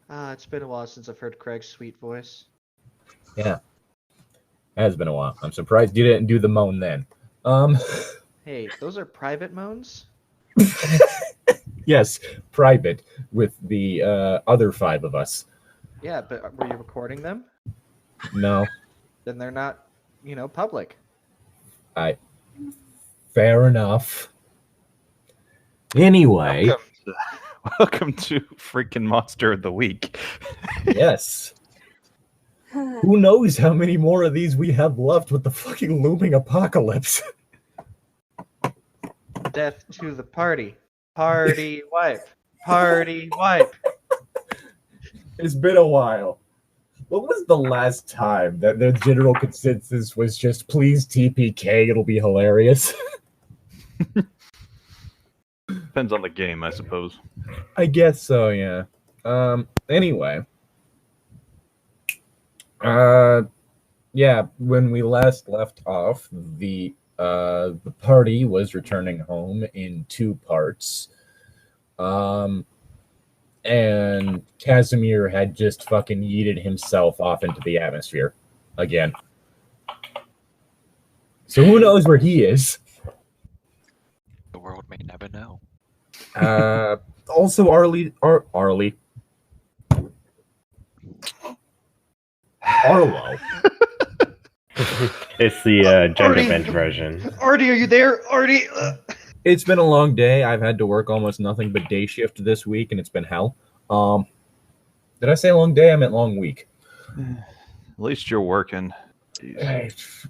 It's been a while since I've heard Craig's sweet voice. Yeah. It has been a while. I'm surprised you didn't do the moan then. Hey, those are private moans? Yes, private with the other 5 of us. Yeah, but were you recording them? No. Then they're not, public. Fair enough. Anyway. Welcome to freaking Monster of the Week. Yes. Who knows how many more of these we have left with the fucking looming apocalypse. Death to the party. Party wipe. Party wipe. It's been a while. What was the last time that the general consensus was just please TPK, it'll be hilarious? Depends on the game, I suppose. I guess so, yeah. Anyway. Yeah, when we last left off, the party was returning home in 2 parts. And Casimir had just fucking yeeted himself off into the atmosphere again. So who knows where he is? The world may never know. Also, Arlo. It's the gender bent version. Artie, are you there? Artie! It's been a long day. I've had to work almost nothing but day shift this week, and it's been hell. Did I say long day? I meant long week. At least you're working.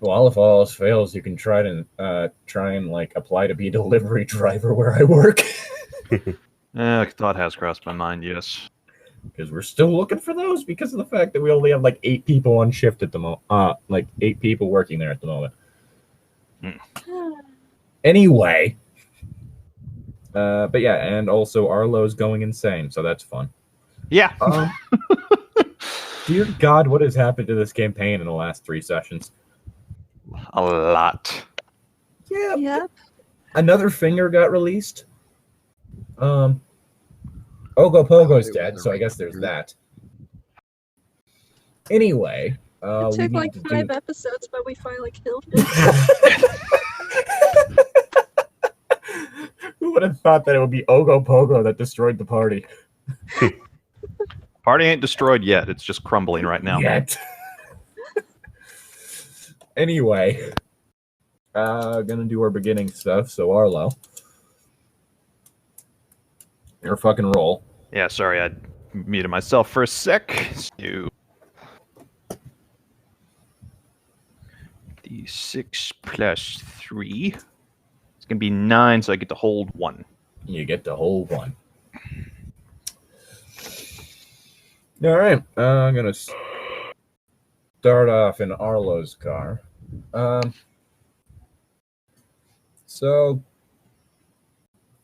Well, if all else fails, you can try and apply to be a delivery driver where I work. Thought has crossed my mind, yes. Because we're still looking for those because of the fact that we only have 8 people on shift at the moment. 8 people working there at the moment. Anyway. But yeah, and also Arlo's going insane, so that's fun. Yeah. Dear God, what has happened to this campaign in the last 3 sessions? A lot. Yeah. Yep. Another finger got released. Ogo Pogo's dead, so I guess there's that. Anyway, It took like 5 episodes, but we finally killed him. Who would have thought that it would be Ogo Pogo that destroyed the party? Party ain't destroyed yet. It's just crumbling right now. Yet. Anyway, gonna do our beginning stuff. So Arlo, your fucking roll. Yeah, sorry, I muted myself for a sec. So, D6 plus 3. It's gonna be 9, so I get to hold 1. You get to hold 1. All right, I'm gonna start off in Arlo's car. So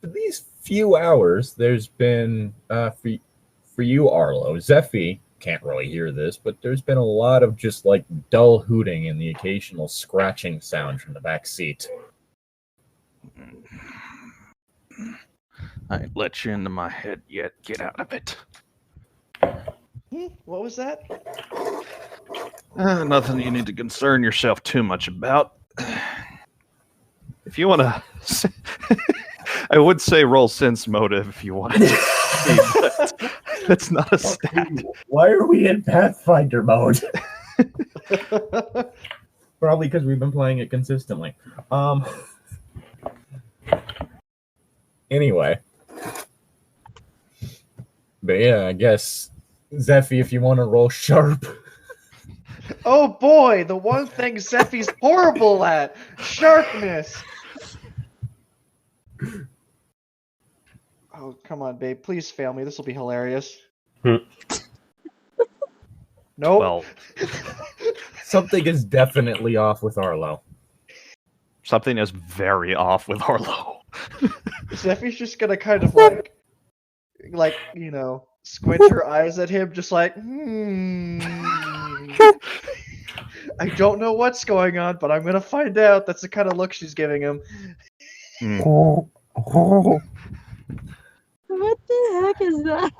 for these few hours, there's been for you, Arlo, Zephy can't really hear this, but there's been a lot of just dull hooting and the occasional scratching sound from the back seat. I ain't let you into my head yet. Get out of it. What was that? Nothing you need to concern yourself too much about. If you want to... I would say roll sense motive if you wanted to. But that's not a stat. Why are we in Pathfinder mode? Probably because we've been playing it consistently. Anyway. But yeah, I guess, Zephy, if you want to roll sharp. Oh boy, the one thing Zephy's horrible at. Sharpness. Oh, come on, babe. Please fail me. This will be hilarious. Nope. Well, something is definitely off with Arlo. Something is very off with Arlo. Zephy's just gonna kind of squint her eyes at him, just I don't know what's going on, but I'm gonna find out. That's the kind of look she's giving him. What the heck is that?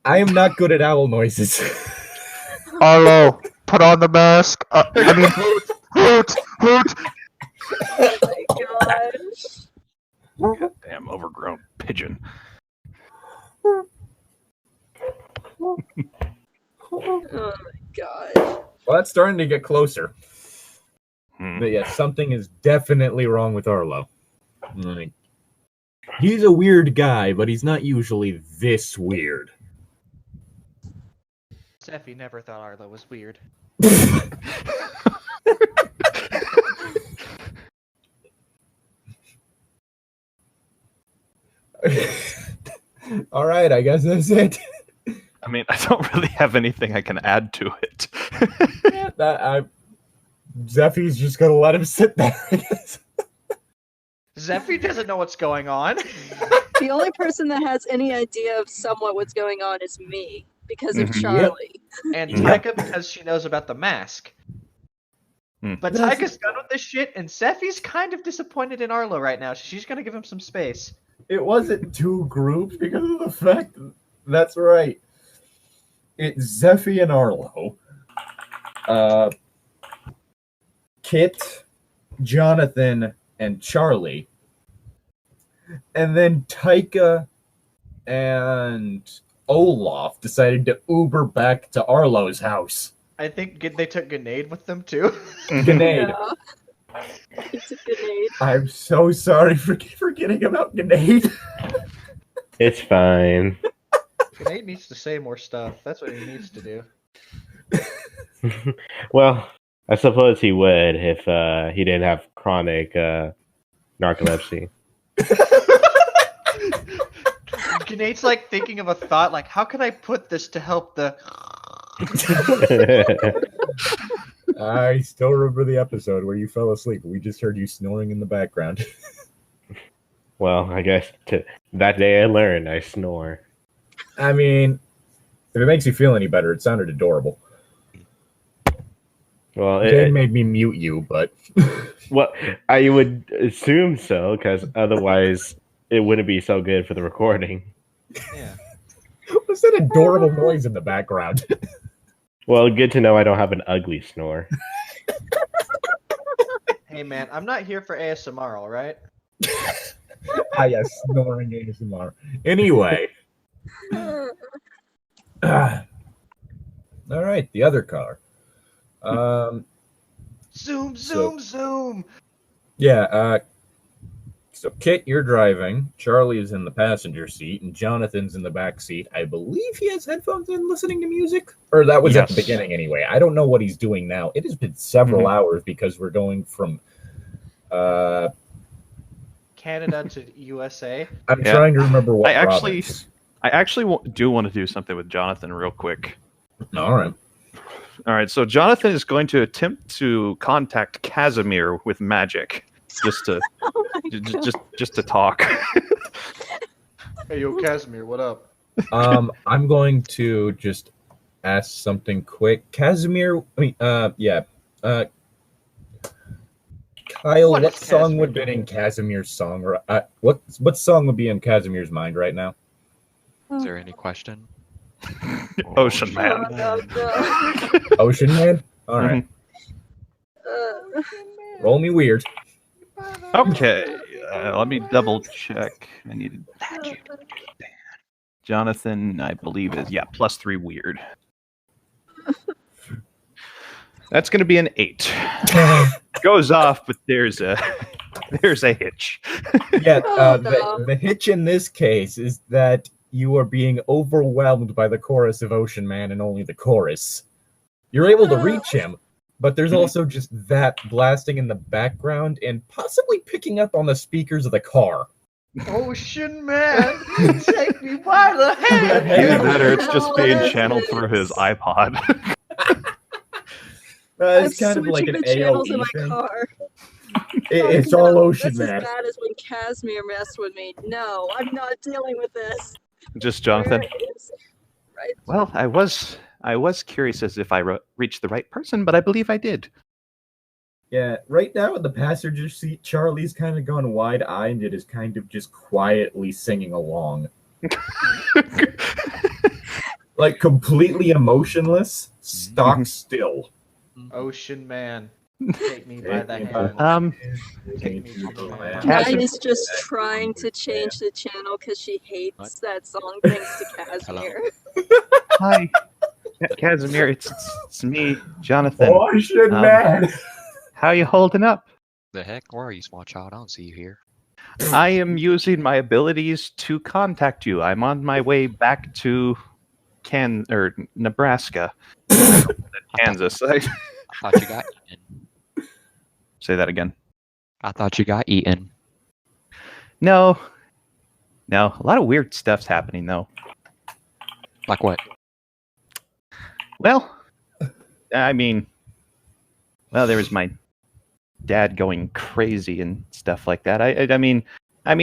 I I am not good at owl noises. Arlo, put on the mask. Hoot. Oh my gosh. Damn overgrown pigeon. Oh my gosh. Well, that's starting to get closer. Hmm. But yeah, something is definitely wrong with Arlo. Like, he's a weird guy, but he's not usually this weird. Steffi never thought Arlo was weird. All right, I guess that's it. I mean, I don't really have anything I can add to it. Zeffy's just gonna let him sit there, I guess. Zeffy doesn't know what's going on. The only person that has any idea of somewhat what's going on is me, because of Mhm. Charlie. And Yep. Tyka because she knows about the mask. Hmm. But Tyka's done with this shit, and Zeffy's kind of disappointed in Arlo right now. She's gonna give him some space. It wasn't two groups because of the fact that's right. It's Zeffy and Arlo. Kit, Jonathan, and Charlie. And then Tyka and Olaf decided to Uber back to Arlo's house. I think they took Grenade with them too. Grenade. Yeah. It's a grenade. I'm so sorry for forgetting about Grenade. It's fine. Grenade needs to say more stuff. That's what he needs to do. Well, I suppose he would if he didn't have chronic narcolepsy. Grenade's like thinking of a thought, like, how can I put this to help the... I still remember the episode where you fell asleep. We just heard you snoring in the background. Well, I guess that day I learned I snore. I mean, if it makes you feel any better, it sounded adorable. Well, It made me mute you, but well, I would assume so, because otherwise it wouldn't be so good for the recording. Yeah. what's that adorable noise in the background? Well, good to know I don't have an ugly snore. Hey man, I'm not here for ASMR, alright? Yes, snoring ASMR. Anyway. All right, the other car. Zoom. Yeah, so Kit, you're driving. Charlie is in the passenger seat, and Jonathan's in the back seat. I believe he has headphones in listening to music. Or that was at the Yes. beginning anyway. I don't know what he's doing now. It has been several hours because we're going from Canada to USA. I'm Yeah. trying to remember what I actually province. do want to do something with Jonathan real quick. All right. All right, so Jonathan is going to attempt to contact Casimir with magic, just to Oh my God. just to talk. Hey yo, Casimir, what up? I'm going to just ask something quick. Casimir, Kyle, What what is song Casimir would be in Casimir's song? What song would be in Casimir's mind right now? Is there any question? Ocean Oh, Man. no, no. Ocean Man? All right. Roll me weird. Okay, let me double check. I needed Jonathan, I believe is +3 weird. That's going to be an 8. Goes off, but there's a hitch. Yeah, Oh, no. the hitch in this case is that you are being overwhelmed by the chorus of Ocean Man and only the chorus. You're able to reach him, but there's also just that blasting in the background and possibly picking up on the speakers of the car. Ocean Man, take me by the hand. Either that or it's just Oh, being that's channeled nice. through his iPod. It's I'm kind of like switching an the channels in AOE my thing. car. It's No, all Ocean that's Man. as bad as when Casimir messed with me. No, I'm not dealing with this. Just Jonathan. Where is it? Right. Well, I was curious as if I reached the right person, but I believe I did. Yeah, right now in the passenger seat, Charlie's kind of gone wide-eyed and is kind of just quietly singing along. like completely emotionless, stock still. Ocean man, take me by the hand. Take me to the land. Knight is just trying to change the channel because she hates that song thanks to Casimir. Hi, Casimir. It's me, Jonathan. Ocean man. How you holding up? The heck? Where are you, small child? I don't see you here. I am using my abilities to contact you. I'm on my way back to Nebraska. Kansas. I thought you got eaten. Say that again. I thought you got eaten. No. A lot of weird stuff's happening though. Like what? Well, I mean, there was my dad going crazy and stuff like that. I mean,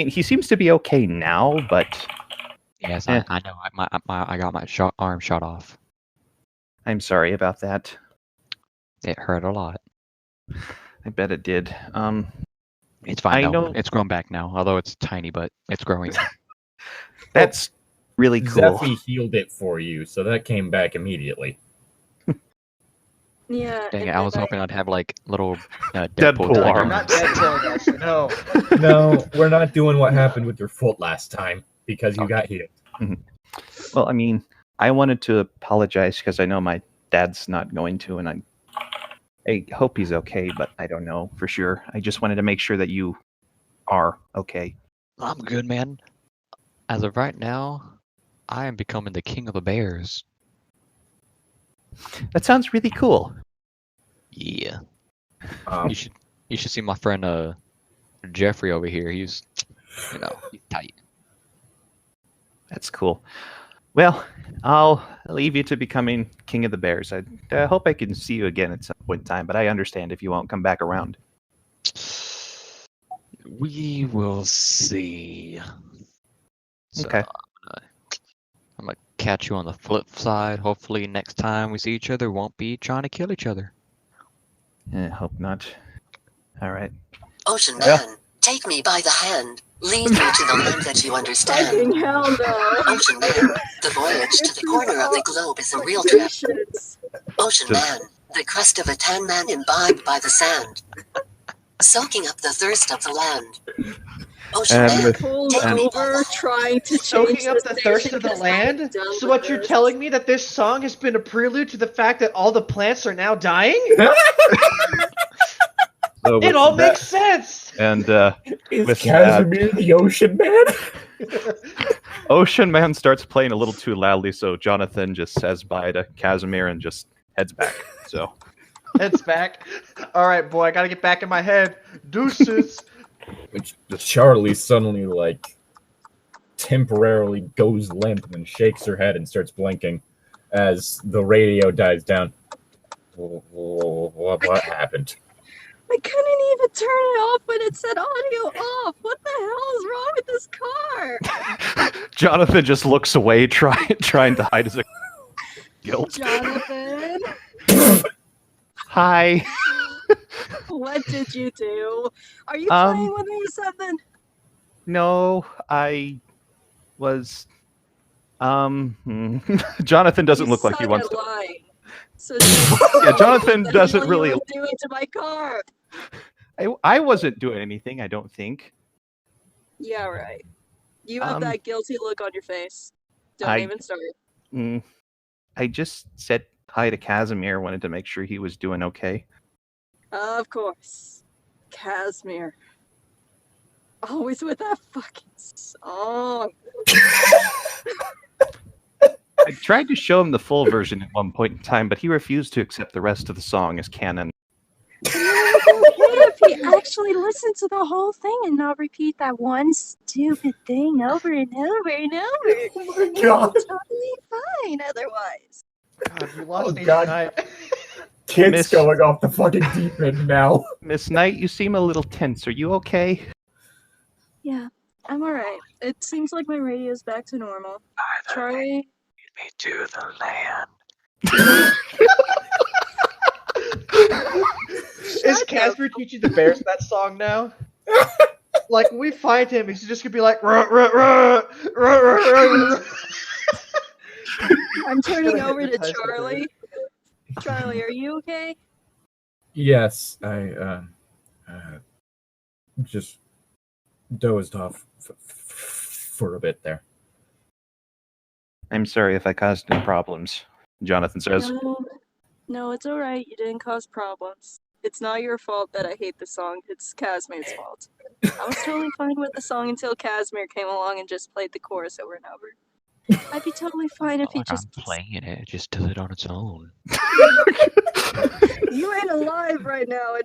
he seems to be okay now, but Yes, I know. I got my arm shot off. I'm sorry about that. It hurt a lot. I bet it did. It's fine. I now. know- It's grown back now, although it's tiny, but it's growing. That's really cool. Zeffy healed it for you, so that came back immediately. Yeah. Dang it! and I was then hoping I'd have like little Deadpool Deadpool arm. Not Deadpool us, no. No, we're not doing what happened with your foot last time because you got healed. Well, I mean, I wanted to apologize because I know my dad's not going to, and I hope he's okay, but I don't know for sure. I just wanted to make sure that you are okay. I'm good, man. As of right now, I am becoming the king of the bears. That sounds really cool. Yeah. Um, You should see my friend Jeffrey over here. He's he's tight. That's cool. Well, I'll leave you to becoming king of the bears. I hope I can see you again at some point in time, but I understand if you won't come back around. We will see. So, Okay. I'm gonna catch you on the flip side. Hopefully next time we see each other, won't be trying to kill each other. Hope not. All right. Ocean Yeah. Man, take me by the hand. Lead me to the land that you Fucking understand. hell no. Ocean Man, the voyage to the corner of the globe is a real trip. Patience. Ocean Man, the crust of a tan man imbibed by the sand. Soaking up the thirst of the land. Ocean And Man, Pulled take me by over the trying to change Soaking up the thirst station of the 'cause I'm land? done So with what you're this. telling me that this song has been a prelude to the fact that all the plants are now dying? So It all makes sense! And is with Casimir the Ocean Man? Ocean Man starts playing a little too loudly, so Jonathan just says bye to Casimir and just heads back. So Heads back. Alright, boy, I gotta get back in my head. Deuces. Which Charlie suddenly temporarily goes limp and shakes her head and starts blinking as the radio dies down. What happened? I couldn't even turn it off when it said audio off. What the hell is wrong with this car? Jonathan just looks away, trying to hide his guilt. Jonathan, Hi. what did you do? Are you Um, playing with me or something? No, I was. Jonathan doesn't look like he wants to. Lying. So Yeah, Jonathan what the doesn't hell really. you were doing to my car. I wasn't doing anything. I don't think. Yeah, right. You have Um, that guilty look on your face. Don't I- even start. I just said hi to Casimir. Wanted to make sure he was doing okay. Of course. Casimir. Always with that fucking song. I tried to show him the full version at one point in time, but he refused to accept the rest of the song as canon. If he actually listened to the whole thing and not repeat that one stupid thing over and over and over. Oh my god. Totally fine otherwise. God, we lost Oh, Nathan God. Knight. Kid's Miss- going off the fucking deep end now. Miss Knight, you seem a little tense. Are you okay? Yeah, I'm alright. It seems like my radio's back to normal. Charlie, Me to the land. Is Casper teaching the bears that song now? Like, when we find him, he's just gonna be like, ruh, ruh, ruh, ruh, ruh, ruh. I'm turning Should've over to hypnotized her. Charlie. Charlie, are you okay? Yes, I just dozed off for a bit there. I'm sorry if I caused any problems, Jonathan says. No, it's alright. You didn't cause problems. It's not your fault that I hate the song. It's Casimir's fault. I was totally fine with the song until Casimir came along and just played the chorus over and over. I'd be totally fine if he Like just... I'm playing it, it just does it on its own. You ain't alive right now in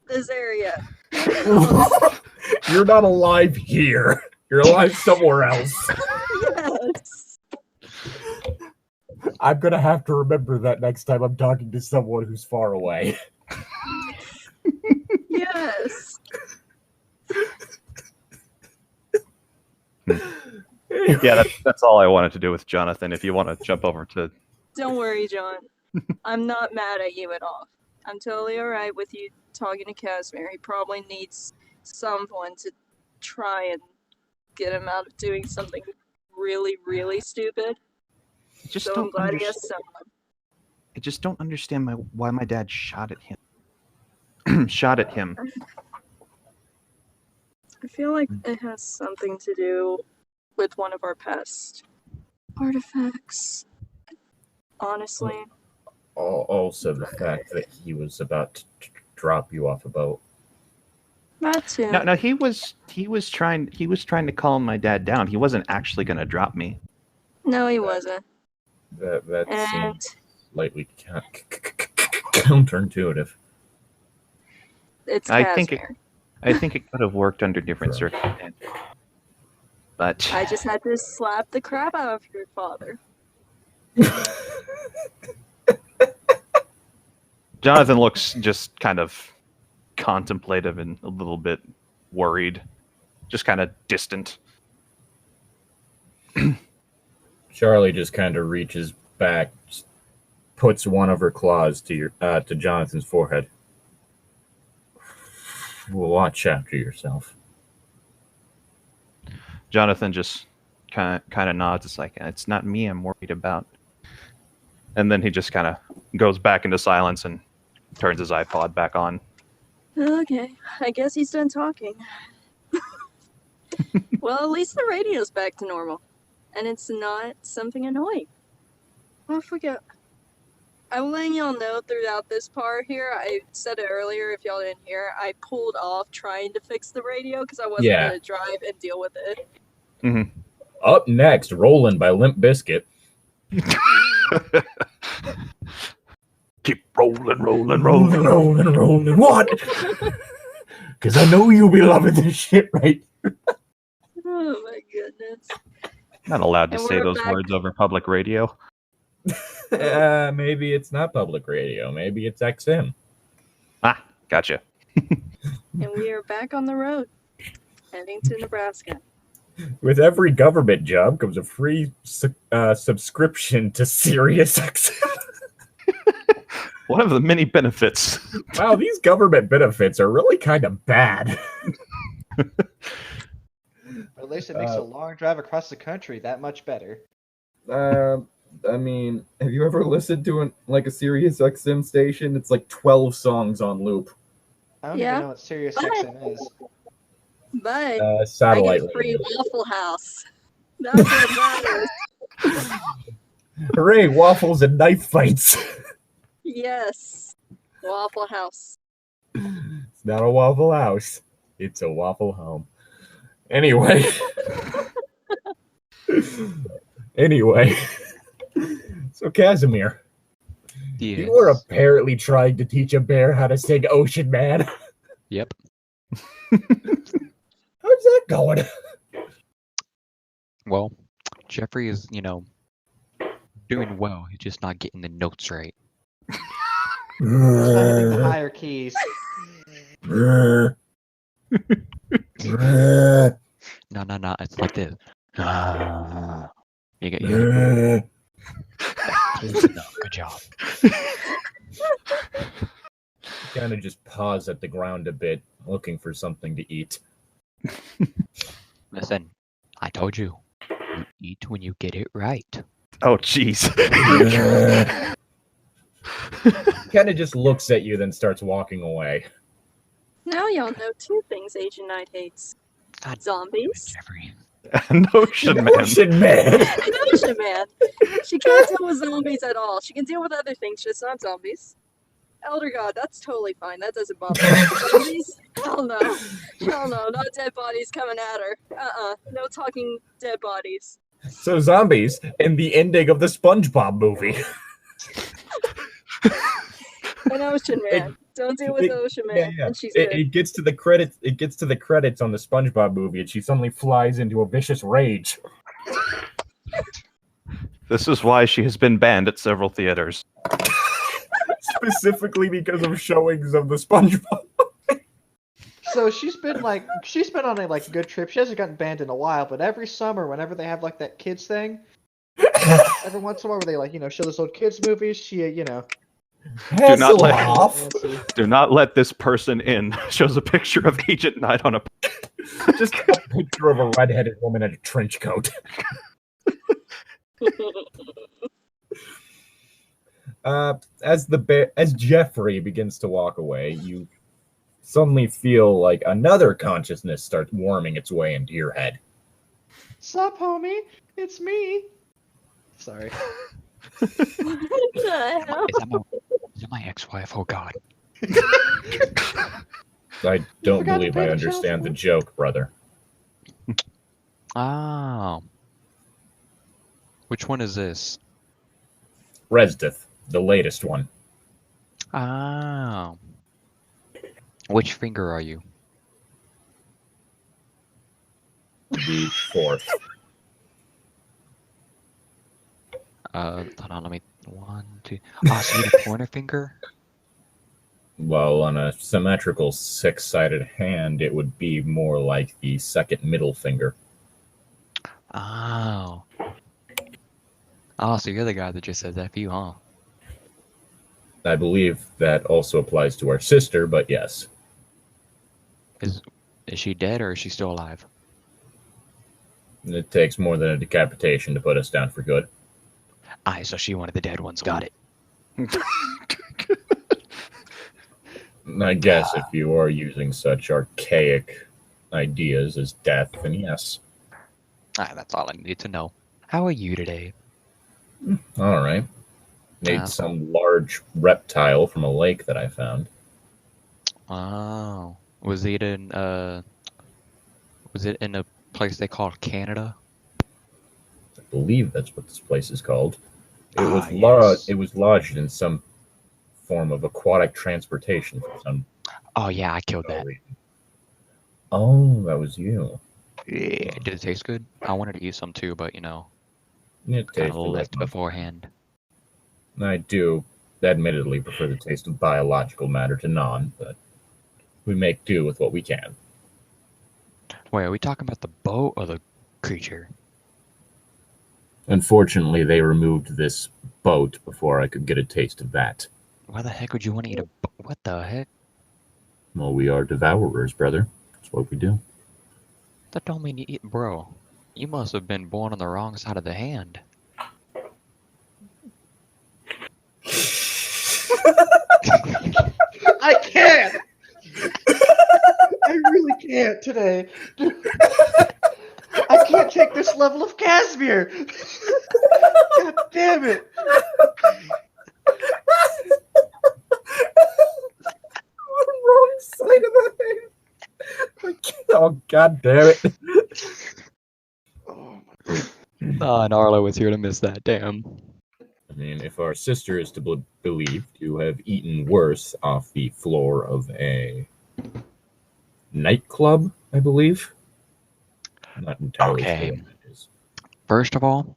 this area. You're not alive here. You're alive somewhere else. Yes. I'm gonna have to remember that next time I'm talking to someone who's far away. Yes. Yeah, that's all I wanted to do with Jonathan. If you want to jump over to... Don't worry, John. I'm not mad at you at all. I'm totally alright with you talking to Casimir. He probably needs someone to try and get him out of doing something really, really stupid. So I'm glad he has someone. I just don't understand why my dad shot at him. Shot at him. I feel like it has something to do with one of our past artifacts. Honestly. Also, the fact that he was about to drop you off a boat. That too. No, he was trying to calm my dad down. He wasn't actually going to drop me. No, he wasn't. That And seems slightly counterintuitive. it's I Casimir. think it could have worked under different circumstances. But I just had to slap the crap out of your father. Jonathan looks just kind of contemplative and a little bit worried, just kind of distant. Charlie just kind of reaches back, puts one of her claws to Jonathan's forehead. Watch after yourself. Jonathan just kind of nods. It's like, it's not me I'm worried about. And then he just kind of goes back into silence and turns his iPod back on. Okay, I guess he's done talking. Well, at least the radio's back to normal. And it's not something annoying. Oh, I forget. I'm letting y'all know throughout this part here, I said it earlier if y'all didn't hear, I pulled off trying to fix the radio because I wasn't going to drive and deal with it. Mm-hmm. Up next, Rollin' by Limp Bizkit. Keep rolling. Rolling. What? Because I know you'll be loving this shit, right? Oh my goodness. Not allowed to And say we're those back. words over public radio. Maybe it's not public radio. Maybe it's XM. Ah, gotcha. And we are back on the road, heading to Nebraska. With every government job comes a free subscription to Sirius XM. One of the many benefits. Wow, these government benefits are really kind of bad. At least it makes a long drive across the country that much better. I mean, have you ever listened to a Sirius XM station? It's like 12 songs on loop. I don't Yeah, even know what Sirius XM is. But I Satellite get free radio. Waffle House. That's what matters. Hooray, waffles and knife fights. Yes. Waffle House. It's not a Waffle House. It's a Waffle Home. Anyway. So Casimir, Yes. you were apparently trying to teach a bear how to sing Ocean Man. Yep. How's that going? Well, Jeffrey is, doing well. He's just not getting the notes right. The higher keys. No. It's like this. You get good job. Kind of just pause at the ground a bit, looking for something to eat. Listen, I told you. You eat when you get it right. Oh, jeez. Kind of just looks at you, then starts walking away. Now y'all know two things Agent Knight hates. God Zombies. Jeffrey. Notion man. Ocean man. And Ocean Man. She can't deal with zombies at all. She can deal with other things, just not zombies. Elder God, that's totally fine. That doesn't bother me. Zombies? Hell no. Hell no. Not dead bodies coming at her. No talking dead bodies. So zombies in the ending of the SpongeBob movie. An Ocean Man. Don't deal with Ocean Man. And she's good. It gets to the credits. It gets to the credits on the SpongeBob movie, and she suddenly flies into a vicious rage. This is why she has been banned at several theaters. Specifically because of showings of the SpongeBob. So she's been on a good trip. She hasn't gotten banned in a while, but every summer, whenever they have that kids thing, every once in a while where they show those old kids movies, she Do not let this person in. Shows a picture of Agent Knight on a. Just a picture of a red-headed woman in a trench coat. As Jeffrey begins to walk away, you suddenly feel like another consciousness starts warming its way into your head. Sup, homie? It's me. Sorry. What the hell? Is that my ex-wife? Oh God. I don't forgot to believe pay I the understand the child joke, brother. Oh. Which one is this? Resdith, the latest one. Oh. Which finger are you? The fourth. Hold on, let me. 1, 2. Oh, so you the pointer finger? Well, on a symmetrical six-sided hand, it would be more like the second middle finger. Oh. Oh, so you're the guy that just says F you, huh? I believe that also applies to our sister, but yes. Is she dead or is she still alive? It takes more than a decapitation to put us down for good. Aye, so she one of the dead ones. Got it. I guess if you are using such archaic ideas as death, then yes. Aye, that's all I need to know. How are you today? All right. Made some large reptile from a lake that I found. Oh. Was it in a place they call Canada? I believe that's what this place is called. Yes. It was lodged in some form of aquatic transportation for some Oh yeah, I killed that. reason. Oh, that was you. Yeah. Did it taste good? I wanted to eat some too, but It kind tasted of like left beforehand. I do admittedly prefer the taste of biological matter to non, but we make do with what we can. Wait, are we talking about the boat or the creature? Unfortunately, they removed this boat before I could get a taste of that. Why the heck would you want to eat a boat? What the heck? Well, we are devourers, brother. That's what we do. That don't mean you eat, bro. You must have been born on the wrong side of the hand. I can't. I really can't today. I can't take this level of Casimir. God damn it. Wrong side of the hand. Oh, god damn it. Oh my. Oh, and Arlo was here to miss that. Damn. I mean, if our sister is to be believed to have eaten worse off the floor of a nightclub, I believe. I'm not entirely Okay. sure what that is. First of all,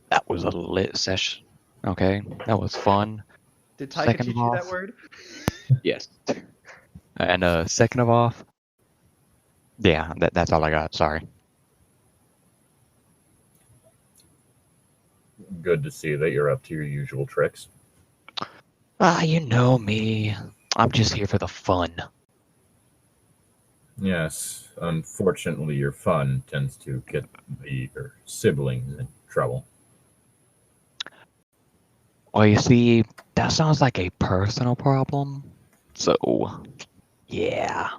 that was a lit session. Okay, that was fun. Did Taika Second teach you that off- word? Yes. And second of all, yeah, that's all I got. Sorry. Good to see that you're up to your usual tricks. Ah, you know me. I'm just here for the fun. Yes, unfortunately, your fun tends to get your siblings in trouble. Well, you see, that sounds like a personal problem. So, yeah.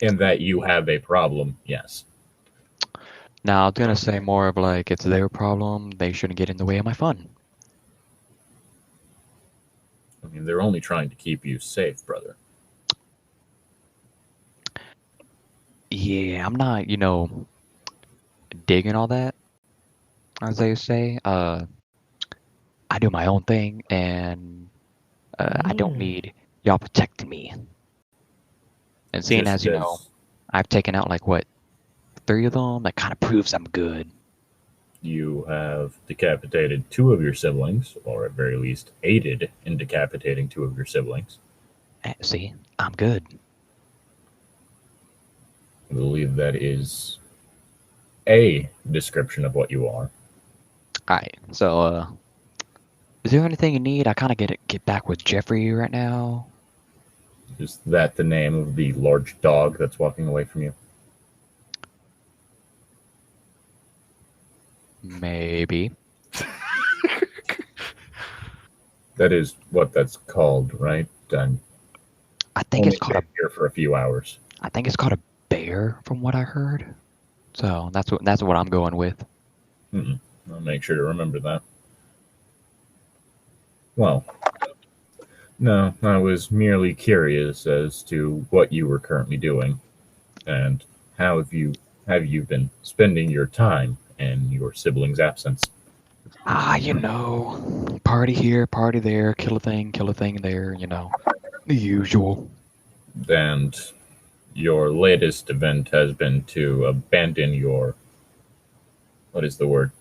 In that you have a problem, yes. Now, I was gonna say more of like it's their problem. They shouldn't get in the way of my fun. I mean, they're only trying to keep you safe, brother. Yeah, I'm not, digging all that, as they say. I do my own thing, and I don't need y'all protecting me. And seeing Just as, I've taken out like what, 3 of them, that kind of proves I'm good. you have decapitated 2 of your siblings, or at very least aided in decapitating 2 of your siblings. See, I'm good. I believe that is a description of what you are. Alright, so, is there anything you need? I kind of get back with Jeffrey right now. Is that the name of the large dog that's walking away from you? Maybe. That is what that's called, right? I'm I think only it's called been here for a few hours. I think it's called a bear, from what I heard. So that's what I'm going with. I'll make sure to remember that. Well, no, I was merely curious as to what you were currently doing, and how have you been spending your time in your siblings' absence? Party here, party there, kill a thing there, the usual. And your latest event has been to abandon your, what is the word?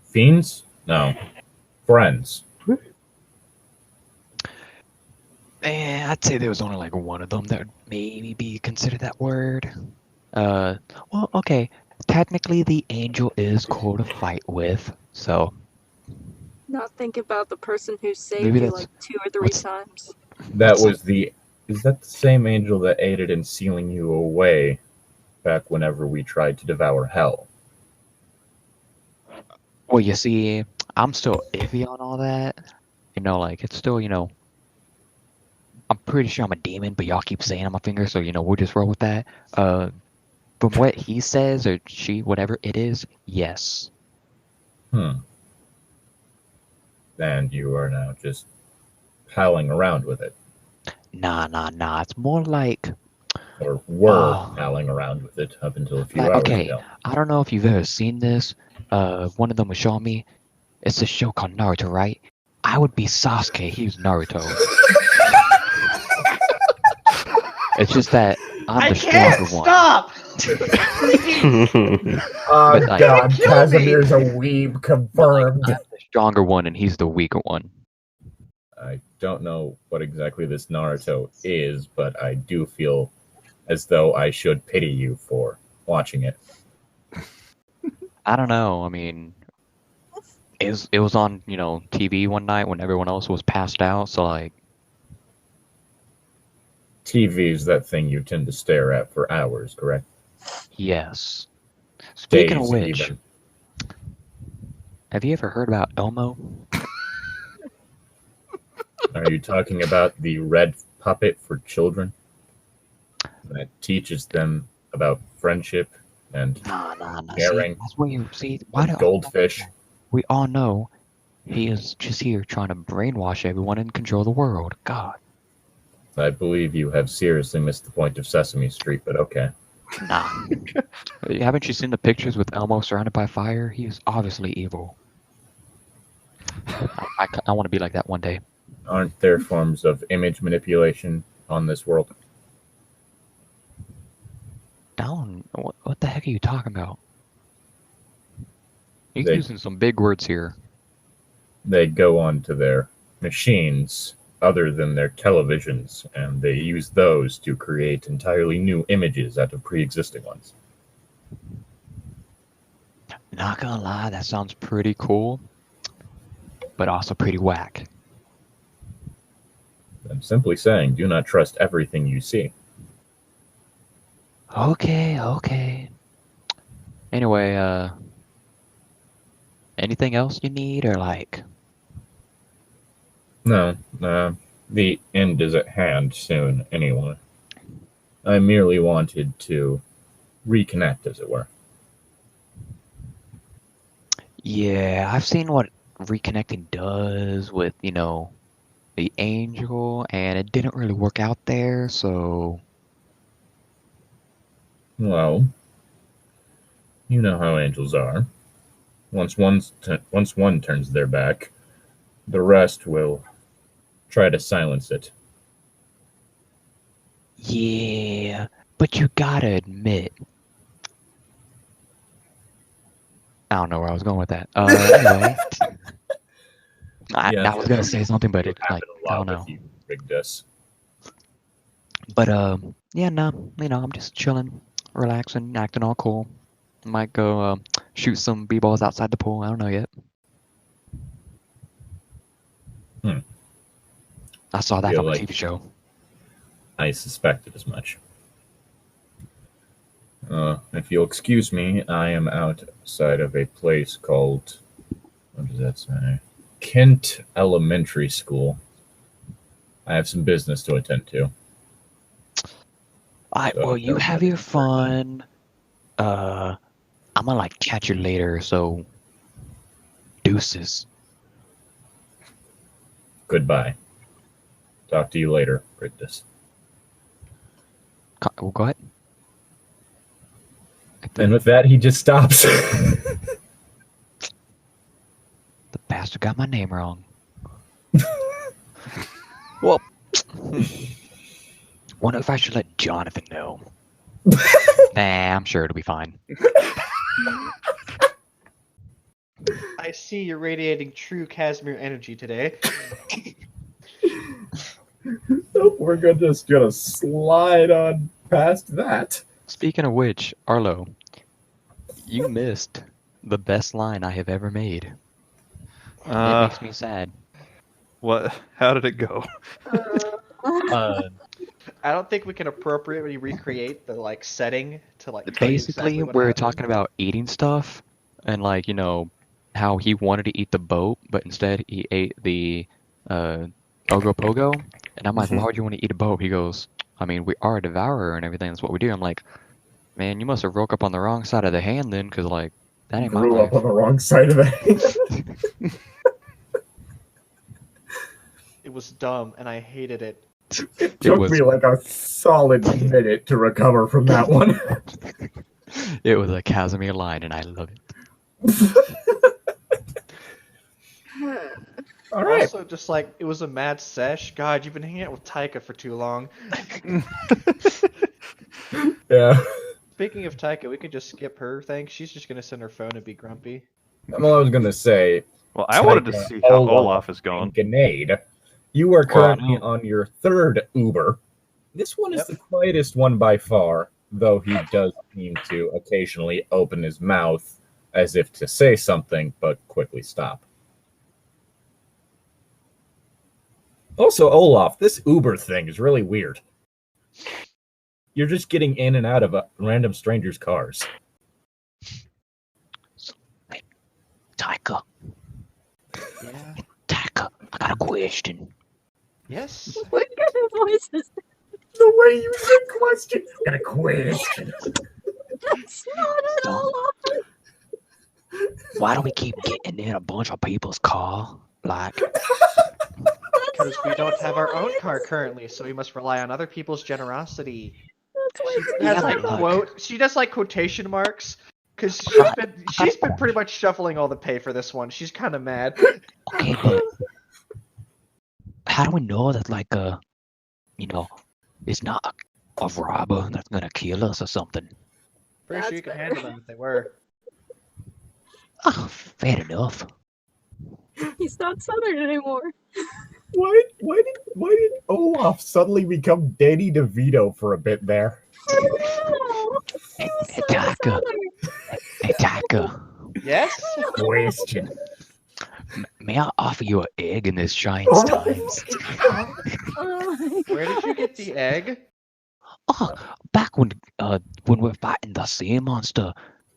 Fiends? No, friends. I'd say there was only like one of them that would maybe be considered that word. Well, okay. Technically, the angel is cool to fight with, so Not think about the person who saved Maybe you that's- like 2 or 3 what's- times. That was the. Is that the same angel that aided in sealing you away back whenever we tried to devour hell? well, you see, I'm still iffy on all that. Like it's still, I'm pretty sure I'm a demon, but y'all keep saying on my finger, so we'll just roll with that. From what he says or she, whatever it is, yes. And you are now just palling around with it. Nah. It's more like, Or were Oh. palling around with it up until a few Like, hours okay. ago. I don't know if you've ever seen this. One of them was showing me. It's a show called Naruto, right? I would be Sasuke. He was Naruto. It's just that I'm the stronger one. Stop! Oh But, like- god, Kill me! Casimir's a weeb, confirmed. I'm the stronger one, and he's the weaker one. I don't know what exactly this Naruto is, but I do feel as though I should pity you for watching it. I don't know. I mean, it was on TV one night when everyone else was passed out. So like, TV is that thing you tend to stare at for hours, correct? yes. Speaking of Days, which, even. have you ever heard about Elmo? Are you talking about the red puppet for children that teaches them about friendship and Nah. Caring. See, that's what you see. Why do goldfish? we all know he is just here trying to brainwash everyone and control the world? God. I believe you have seriously missed the point of Sesame Street, but okay. Nah. Haven't you seen the pictures with Elmo surrounded by fire? He is obviously evil. I want to be like that one day. Aren't there forms of image manipulation on this world? Down. What the heck are you talking about? You're They- using some big words here. They go onto their machines other than their televisions, and they use those to create entirely new images out of pre-existing ones. Not gonna lie, that sounds pretty cool, but also pretty whack. I'm simply saying, do not trust everything you see. Okay. Anyway, Anything else you need, or like? No, the end is at hand soon, anyway. I merely wanted to reconnect, as it were. Yeah, I've seen what reconnecting does with, the angel, and it didn't really work out there, so Well, you know how angels are. Once one turns their back, the rest will try to silence it. yeah, but you gotta admit, I don't know where I was going with that. Anyway, Yeah, I was gonna say something, but it like Happened a I don't lot know. with you, Big Dis. But yeah, no, I'm just chilling, relaxing, acting all cool. Might go shoot some b-balls outside the pool. I don't know yet. I saw that Feel from a like- TV show. I suspected as much. If you'll excuse me, I am outside of a place called, what does that say? Kent Elementary School. I have some business to attend to. Alright, So, well, you don't have let your me fun. I'm gonna like catch you later, so deuces. Goodbye. Talk to you later, Rigdus. Well, go ahead. And with that, he just stops. The bastard got my name wrong. Well, wonder if I should let Jonathan know. Nah, I'm sure it'll be fine. I see you're radiating true Casimir energy today. We're just gonna slide on past that. Speaking of which, Arlo, you missed the best line I have ever made. It makes me sad. What? How did it go? I don't think we can appropriately recreate the setting to tell you Basically, exactly what we're happened. talking about eating stuff, and how he wanted to eat the boat, but instead he ate the Ogopogo. And I'm like, why would you want to eat a boat? He goes, I mean, we are a devourer and everything. That's what we do. I'm like, man, you must have woke up on the wrong side of the hand then, because that ain't my Grew up life. on the wrong side of it. It was dumb, and I hated it. It took me like a solid minute to recover from that one. It was a Casimir line, and I love it. All right. Also, just it was a mad sesh. God, you've been hanging out with Taika for too long. Yeah. Speaking of Taika, we could just skip her thing. She's just gonna send her phone and be grumpy. Well, I was gonna say, Well, I wanted to see how Olaf is going. Grenade, you are currently on your third Uber. This one is the quietest one by far, though he does seem to occasionally open his mouth as if to say something, but quickly stop. Also, Olaf, this Uber thing is really weird. You're just getting in and out of random strangers' cars. Taika. Yeah. Taika, I got a question. Yes. What kind of voice is that? The way you said question. Got a question. That's not at all. Why do we keep getting in a bunch of people's car? Because we don't have our own car currently, so we must rely on other people's generosity. She has she does quotation marks because she's been pretty much shuffling all the pay for this one. She's kind of mad. Okay, but how do we know that it's not a robber that's gonna kill us or something? Pretty sure you can handle them if they were. Oh, fair enough. He's not Southern anymore. Why did Olaf suddenly become Danny DeVito for a bit there? I don't know. Hey, Taika. Hey, Taika. Yes. Question. May I offer you an egg in this Giants Times? Where did you get the egg? Oh, back when we're fighting the sea monster,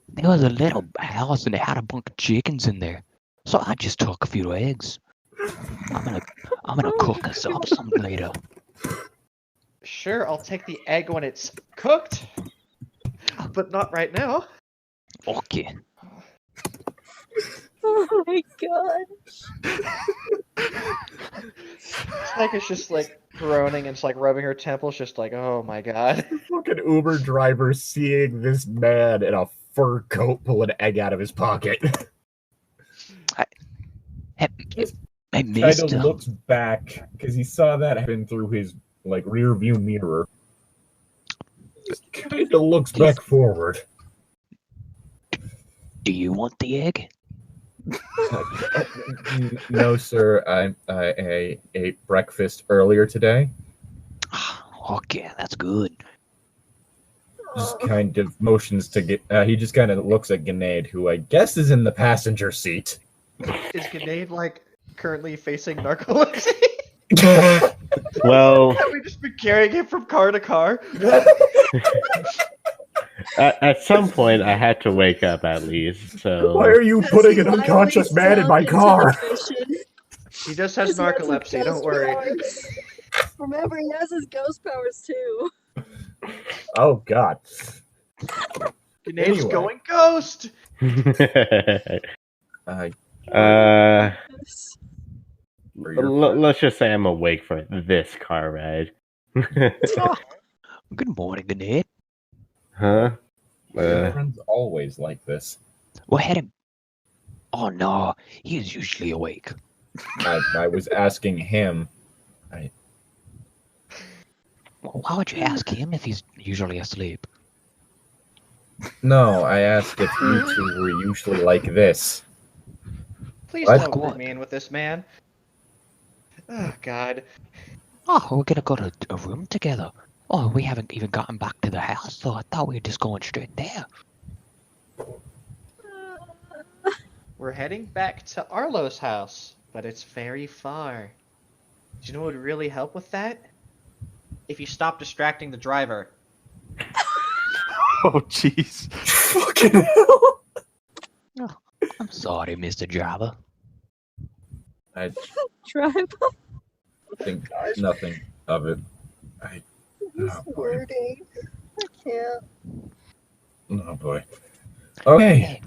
there was a little house and it had a bunch of chickens in there. So I just took a few eggs. I'm gonna cook us up some later. Sure, I'll take the egg when it's cooked, but not right now. Okay. Oh my god. Tyka's just like groaning and it's like rubbing her temples, just like, oh my god. Fucking Uber driver seeing this man in a fur coat pull an egg out of his pocket. Hey, Kind mister. of looks back because he saw that happen through his like rear view mirror. Just kind of looks back forward. Do you want the egg? No, sir. I ate breakfast earlier today. Okay, that's good. Just kind of motions to get. He just kind of looks at Grenade, who I guess is in the passenger seat. Is Grenade like currently facing narcolepsy? Well, Have we just been carrying him from car to car? at some point, I had to wake up at least. So Why are you putting an unconscious man in my car? He just has narcolepsy, don't worry. Remember, he has his ghost powers too. Oh God. Grenade's Anyway. going ghost! Let's just say I'm awake for this car ride. Good morning, Grenade. Huh? Your friend's always like this. What had him? Oh no, he is usually awake. I was asking him. Well, why would you ask him if he's usually asleep? No, I asked if you two were usually like this. Please What? don't What? put me in with this man. Oh god. Oh, we're gonna go to a room together. Oh, we haven't even gotten back to the house, so I thought we were just going straight there. We're heading back to Arlo's house, but it's very far. Do you know what would really help with that? If you stop distracting the driver. Oh, jeez. Fucking hell. I'm sorry, Mr. Driver. I Drive think nothing of it. this Oh boy. wording. I can't. Oh boy. Okay. Hey,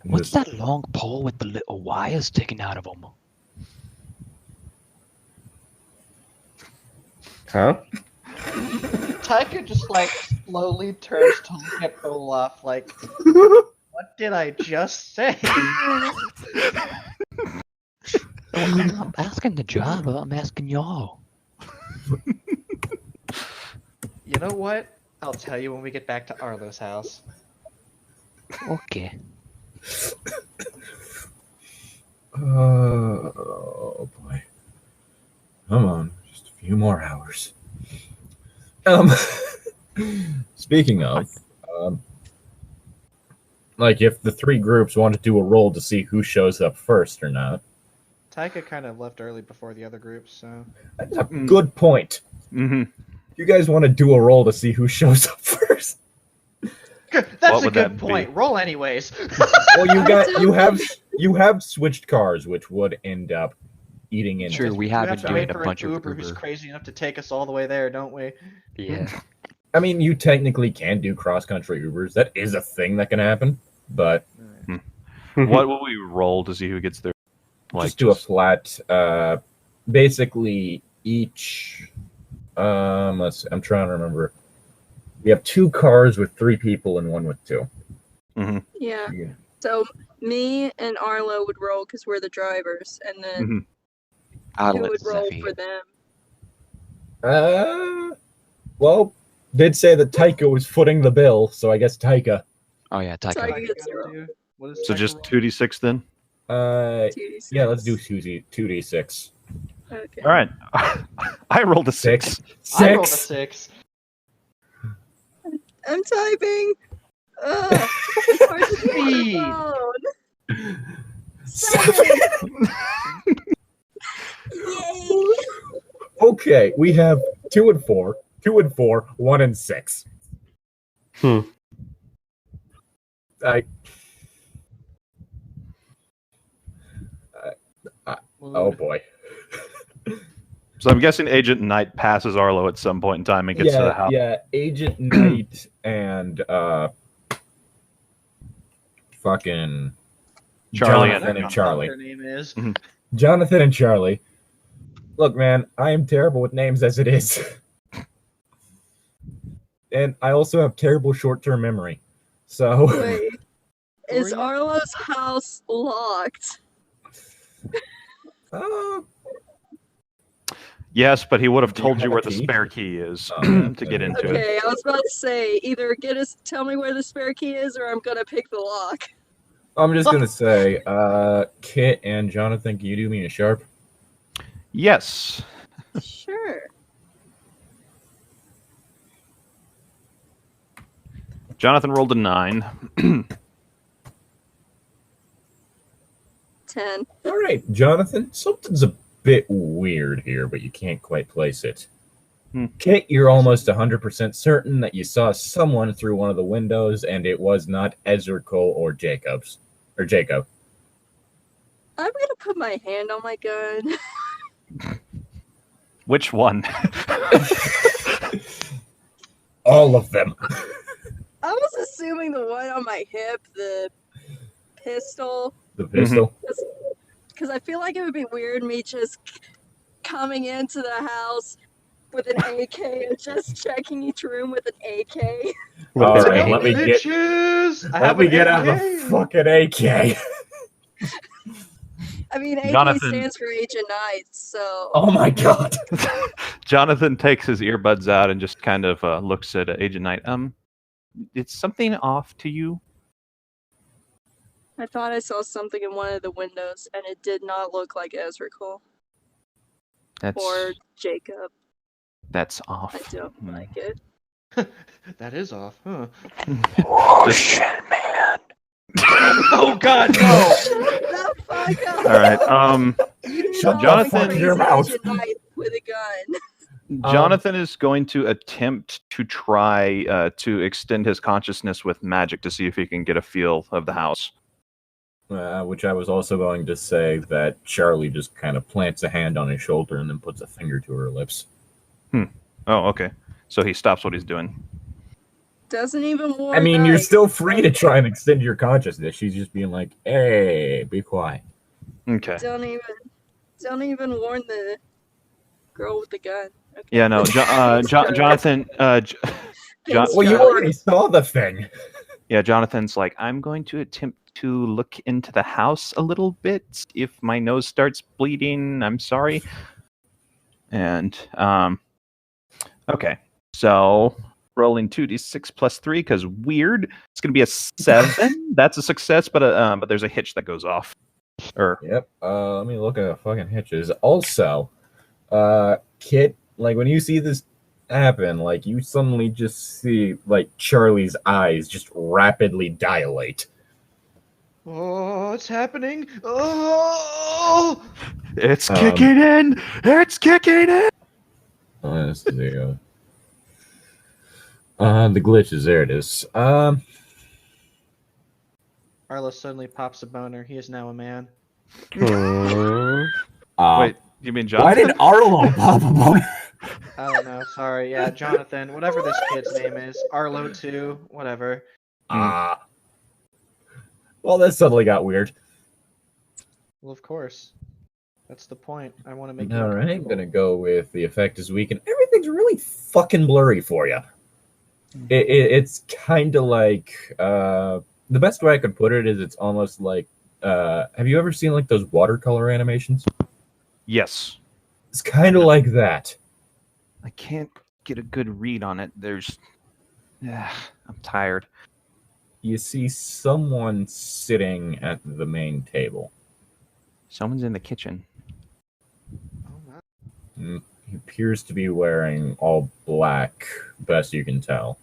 what's This- that long pole with the little wires sticking out of them? Huh? Taika just like slowly turns to look at Olaf like, what did I just say? I'm not asking the driver, I'm asking y'all. You know what? I'll tell you when we get back to Arlo's house. Okay. Oh boy. Come on, just a few more hours. Speaking of, like if the three groups want to do a roll to see who shows up first or not, Taika kind of left early before the other groups, so. that's a good point. Mm-hmm. You guys want to do a roll to see who shows up first? That's What a would that good be? point. Roll anyways. Well, you have switched cars, which would end up eating into. Sure, we We have have been to doing wait a for bunch an of Uber who's Uber. crazy enough to take us all the way there, don't we? Yeah. I mean, you technically can do cross-country Ubers. That is a thing that can happen, but What will we roll to see who gets there? just do a flat. Basically, each. Let's see, I'm trying to remember. We have 2 cars with 3 people and 1 with 2. Yeah. Yeah. So me and Arlo would roll because we're the drivers, and then I'll who let would roll Zeffy. for them? Well, did say that Taika was footing the bill, so I guess Taika. Oh yeah, Taika. Taika gets zero. What is So Taika just roll? 2d6 then? 2d6. Yeah, let's do 2d6. Okay. All right. I rolled a 6. 6. I rolled a 6. I'm typing. Ugh. It's hard to do on the Speed. phone. 7. Yay! Okay, we have 2 and 4, 2 and 4, 1 and 6. mood. Oh boy. So I'm guessing Agent Knight passes Arlo at some point in time and gets to the house. Yeah, Agent Knight and fucking Charlie Jonathan and What Charlie. their name is. Jonathan and Charlie. Look, man, I am terrible with names as it is. And I also have terrible short-term memory. So Wait, is Were you- Arlo's house locked? Yes, but he would have Do you told you have where a the key? spare key is Oh, yeah. to get into it. Okay, I was about to say either tell me where the spare key is, or I'm gonna pick the lock. I'm just gonna say, Kit and Jonathan, can you do me a sharp? Yes. Sure. Jonathan rolled a 9. 10. All right, Jonathan, something's a bit weird here, but you can't quite place it. Kit, you're almost 100% certain that you saw someone through one of the windows, and it was not Ezra Cole or Jacob. I'm gonna put my hand on my gun. Which one? All of them. I was assuming the one on my hip, the pistol, The pistol. because I feel like it would be weird me just coming into the house with an AK and just checking each room with an AK. All With right, the- let me get Bitches! I let have me an get out AK. the fucking AK. I mean, AK Jonathan- stands for Agent Knight, so Oh my god. Jonathan takes his earbuds out and just kind of looks at Agent Knight. Is something off to you? I thought I saw something in one of the windows, and it did not look like Ezra Cole That's or Jacob. that's off. I don't like it. That is off, huh? Oh shit, man! Oh god, no! Shut the fuck up! All right. Shut Jonathan- the fuck your mouth. Agent Knight with a gun. Jonathan is going to attempt to try to extend his consciousness with magic to see if he can get a feel of the house. Which I was also going to say that Charlie just kind of plants a hand on his shoulder and then puts a finger to her lips. Oh, okay. So he stops what he's doing. Doesn't even warn. I mean, you're us. still free to try and extend your consciousness. She's just being like, "Hey, be quiet." Okay. Don't even warn the girl with the gun. Okay. Yeah, no. Jonathan. Thanks, Well, you Charlie. already saw the thing. Yeah, Jonathan's like, I'm going to attempt to look into the house a little bit. If my nose starts bleeding, I'm sorry. And okay, so rolling 2d6 plus 3 because weird. It's gonna be a 7. That's a success, but there's a hitch that goes off. Yep. Let me look at the fucking hitches. Also, Kit, like when you see this happen, like you suddenly just see like Charlie's eyes just rapidly dilate. Oh, it's happening! Oh! It's kicking in. It's kicking in. Let's see. The glitches. There it is. Arlo suddenly pops a boner. He is now a man. Wait, you mean why Jonathan? did Arlo pop a boner? I don't know. Sorry. Yeah, Jonathan. Whatever this kid's name is. Arlo 2. Whatever. Well, that suddenly got weird. Well, of course. That's the point. I want to make. All right, I'm gonna go with the effect is weak, and everything's really fucking blurry for you. It's kind of like the best way I could put it is it's almost like have you ever seen like those watercolor animations? Yes. It's kind of like that. I can't get a good read on it. I'm tired. You see someone sitting at the main table. Someone's in the kitchen. Oh, wow. He appears to be wearing all black, best you can tell.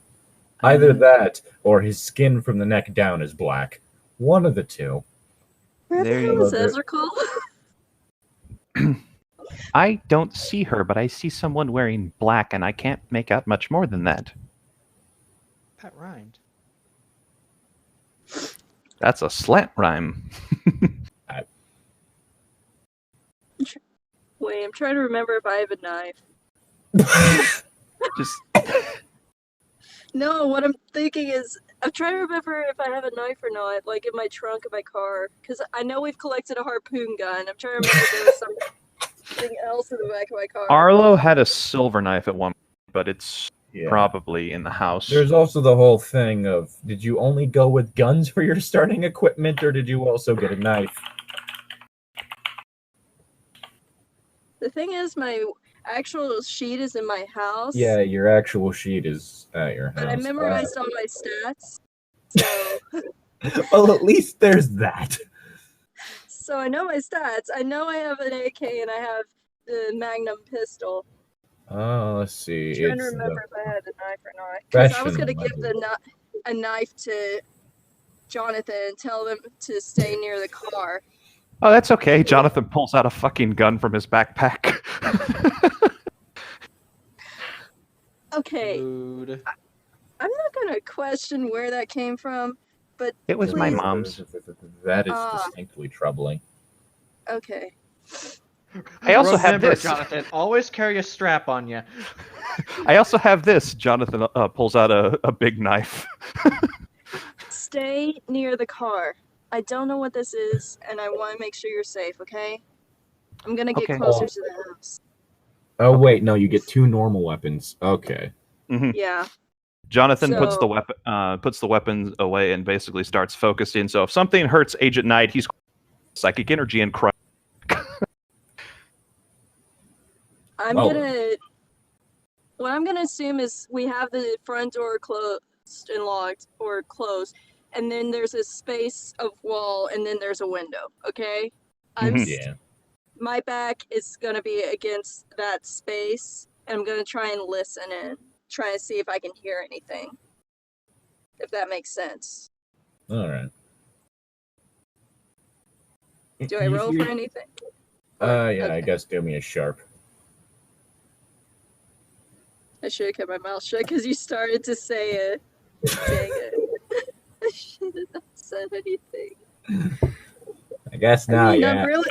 Either that, or his skin from the neck down is black. One of the two. Where There the you hell is go. Ezra Cole? I don't see her, but I see someone wearing black, and I can't make out much more than that. That rhymed. That's a slant rhyme. Wait, I'm trying to remember if I have a knife. Just No, what I'm thinking is, I'm trying to remember if I have a knife or not, like in my trunk of my car. Because I know we've collected a harpoon gun. I'm trying to remember if there was something else in the back of my car. Arlo had a silver knife at one point, but it's Yeah. probably in the house. There's also the whole thing of, did you only go with guns for your starting equipment, or did you also get a knife? The thing is, my actual sheet is in my house. Yeah, your actual sheet is at your house. But I memorized all my stats. So, Well, at least there's that. so I know my stats. I know I have an AK and I have the Magnum pistol. Oh, let's see. I'm trying to It's remember if I had a knife or not. Because I was going to give a knife to Jonathan and tell them to stay near the car. Oh, that's okay. Jonathan pulls out a fucking gun from his backpack. Okay, Dude. I'm not going to question where that came from, but It was my please- mom's. That is Ah. distinctly troubling. Okay. I also have Remember, this. Jonathan, always carry a strap on you. I also have this. Jonathan pulls out a big knife. Stay near the car. I don't know what this is, and I want to make sure you're safe, okay? I'm going to get Okay. closer to the house. Oh, wait, no, you get 2 normal weapons. Okay. Yeah. Jonathan puts So- the weapons away and basically starts focusing. So if something hurts Agent Knight, he's psychic energy and cry. Well- What I'm gonna assume is we have the front door closed and locked or closed, and then there's a space of wall, and then there's a window. Okay. Yeah. My back is gonna be against that space, and I'm gonna try and listen in, try to see if I can hear anything. If that makes sense. All right. Do I roll for anything? Yeah, I Okay. guess do me a sharp. I should have kept my mouth shut because you started to say it. Dang it. I should have not said anything. I guess now, I mean, yeah. I'm really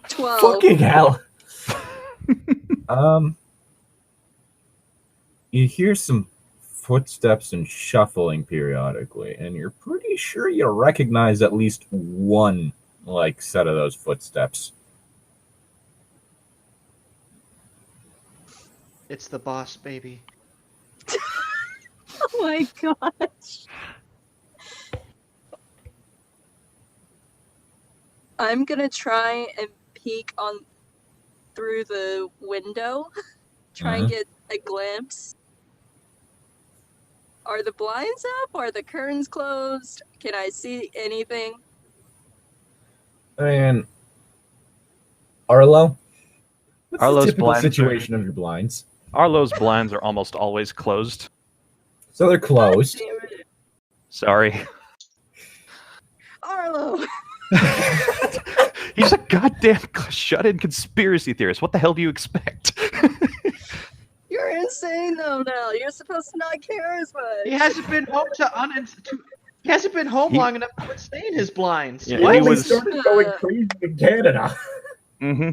12. Fucking hell. You hear some footsteps and shuffling periodically, and you're pretty sure you recognize at least one, like, set of those footsteps. It's the boss, baby. Oh my gosh. I'm gonna try and peek on through the window. Try and get a glimpse. Are the blinds up? Are the curtains closed? Can I see anything? And Arlo? What's Arlo's the typical blinds are- situation of your blinds? Arlo's blinds are almost always closed. So they're closed. Damn it. Sorry. Arlo! He's a goddamn shut-in conspiracy theorist. What the hell do you expect? You're insane though now. You're supposed to not care as much. He hasn't been home he hasn't been home He- long enough to stain his blinds. Yeah, What? he was- started going crazy in Canada. hmm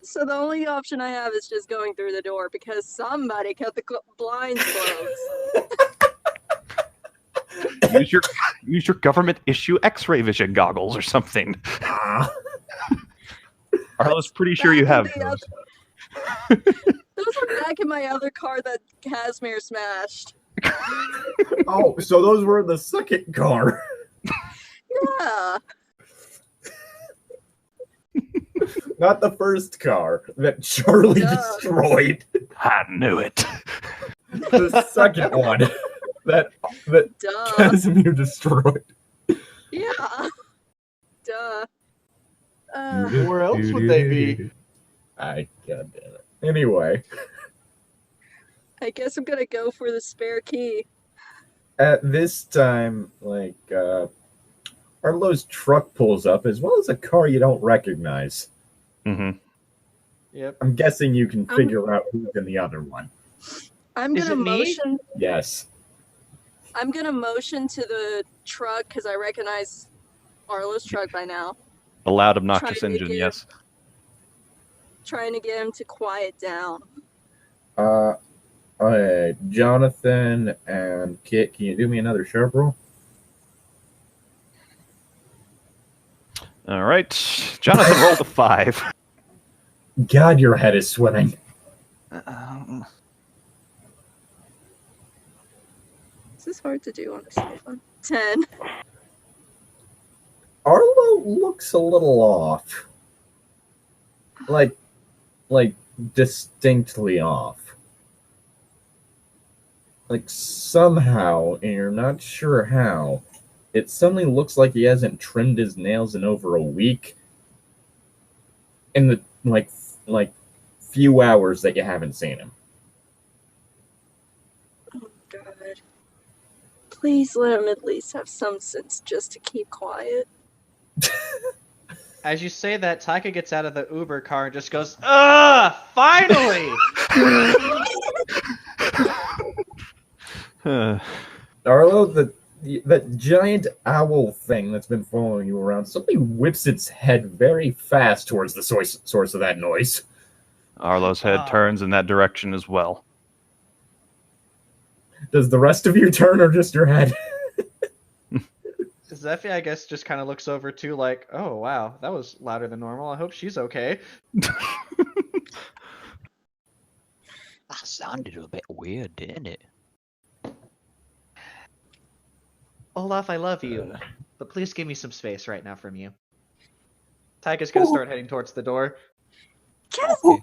So the only option I have is just going through the door because somebody kept the blinds closed. Use your government issue X-ray vision goggles or something. Arlo's pretty sure you have those. Those are back in my other car that Casimir smashed. Oh, so those were the second car. Yeah. Not the first car that Charlie No. destroyed. I knew it. The second one that Duh. Casimir destroyed. Yeah. Duh. Where else would they be? I God damn it. Anyway, I guess I'm gonna go for the spare key. at this time, Arlo's truck pulls up, as well as a car you don't recognize. hmm Yep. I'm guessing you can figure out who's in the other one. I'm Is gonna it me? motion. Yes. I'm gonna motion to the truck because I recognize Arlo's truck by now. The loud, obnoxious Trying to engine, get- yes. trying to get him to quiet down. Jonathan and Kit, can you do me another sharp roll? All right. Jonathan rolled a 5. God, your head is swimming. This is hard to do on a safe one. 10. Arlo looks a little off. Like distinctly off. Like somehow, and you're not sure how, it suddenly looks like he hasn't trimmed his nails in over a week. In the like few hours that you haven't seen him. Oh, God. Please let him at least have some sense just to keep quiet. As you say that, Taika gets out of the Uber car and just goes, "Ugh! Finally!" Arlo, that giant owl thing that's been following you around suddenly whips its head very fast towards the source of that noise. Arlo's head turns in that direction as well. Does the rest of you turn or just your head? Zeffy, I guess, just kind of looks over too, like, "Oh wow, that was louder than normal. I hope she's okay." That sounded a bit weird, didn't it? Olaf, I love you, but please give me some space right now from you. Taika's gonna start heading towards the door. Casimir!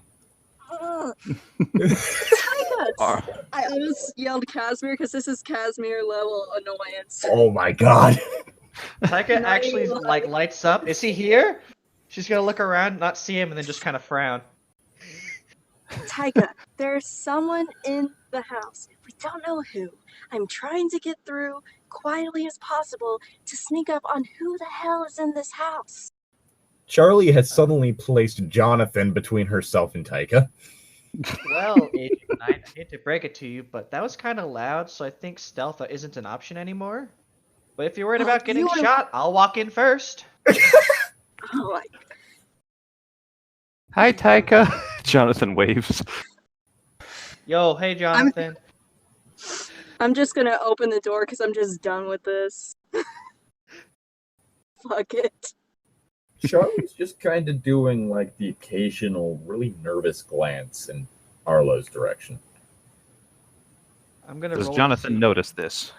Taika! I almost yelled Casimir because this is Casimir level annoyance. Oh my god. Taika actually like lights up. Is he here? She's gonna look around, not see him, and then just kind of frown. Taika, there's someone in the house. We don't know who. I'm trying to get through quietly as possible to sneak up on who the hell is in this house. Charlie has suddenly placed Jonathan between herself and Taika. Well, Agent Knight, I hate to break it to you, but that was kind of loud, so I think stealth isn't an option anymore. But if you're worried about getting shot, I'll walk in first. Oh my. Hi, Taika. Jonathan waves. Yo, hey, Jonathan. I'm just gonna open the door because I'm just done with this. Fuck it. Charlie's just kind of doing like the occasional really nervous glance in Arlo's direction. I'm gonna. Does roll Jonathan notice this?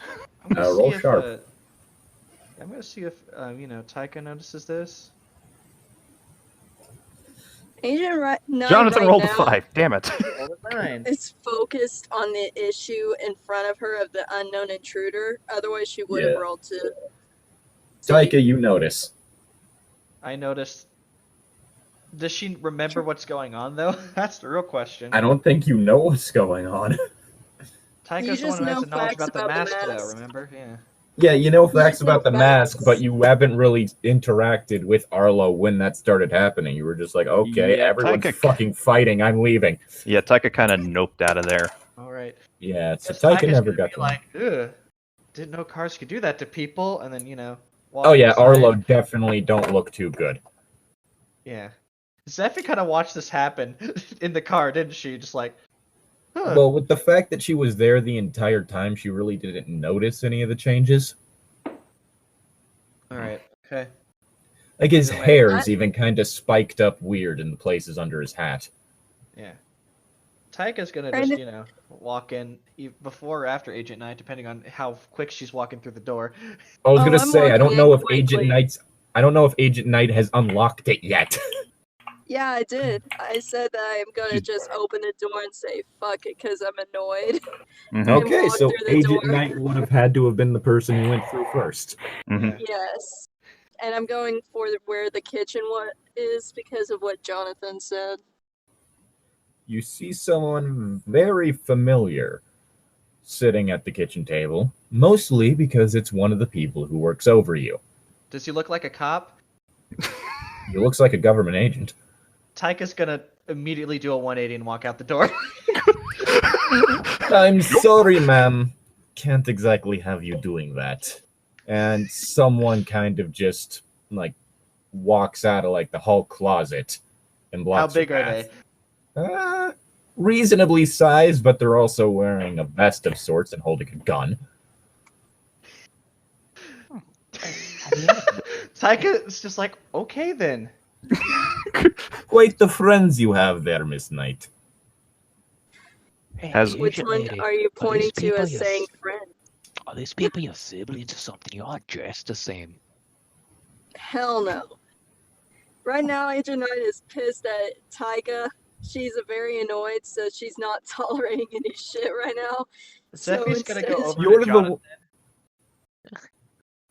I'm gonna roll see if, sharp. I'm gonna see if Taika notices this. Agent Knight Jonathan right rolled a now 5. Damn it. Roll a 9. is focused on the issue in front of her of the unknown intruder. Otherwise, she would have Yeah. rolled to. Taika, you notice. I noticed. Does she remember what's going on though? That's the real question. I don't think you know what's going on. Taika's the one just who has know the knowledge facts about the about the mask, though. mask. Remember? Yeah. Yeah, you know facts just know about the mask, facts. but you haven't really interacted with Arlo when that started happening. You were just like, okay, Yeah, everyone's Taika- fucking fighting. I'm leaving. Yeah, Taika kind of noped out of there. All right. Yeah, so Guess Taika Taika's never gonna got be to. like, ugh, didn't know cars could do that to people, and then walk Oh yeah, inside. Arlo definitely don't look too good. Yeah. Zeffy kind of watched this happen in the car, didn't she? Just like, huh. Well, with the fact that she was there the entire time, she really didn't notice any of the changes. All right. Okay. Like his Either way, hair's even kind of spiked up weird in the places under his hat. Yeah. Taika's gonna Trying just, to- walk in before or after Agent Knight, depending on how quick she's walking through the door. I was gonna I'm say, I don't walking know in if Agent quickly. Knight has unlocked it yet. Yeah, I did. I said that I'm gonna just open the door and say fuck it because I'm annoyed. Mhm. Okay, walk so through the Agent door. Knight would have had to have been the person who went through first. Mhm. Yes. And I'm going for where the kitchen is because of what Jonathan said. You see someone very familiar sitting at the kitchen table, mostly because it's one of the people who works over you. Does he look like a cop? He looks like a government agent. Taika's gonna immediately do a 180 and walk out the door. I'm sorry, ma'am. Can't exactly have you doing that. And someone kind of just, like, walks out of, like, the hall closet in How blocks your big are path. they? Reasonably sized, but they're also wearing a vest of sorts and holding a gun. Taika is just like, okay then. Quite the friends you have there, Miss Knight. Has- Which Agent one lady, are you are these pointing to people as your saying s- friend? Are these people your siblings or something? You all dressed the same. Hell no. Right now, Agent Knight is pissed at Tyga. She's very annoyed, so she's not tolerating any shit right now. So Zeffy's gonna go instead- over You're to the Jonathan.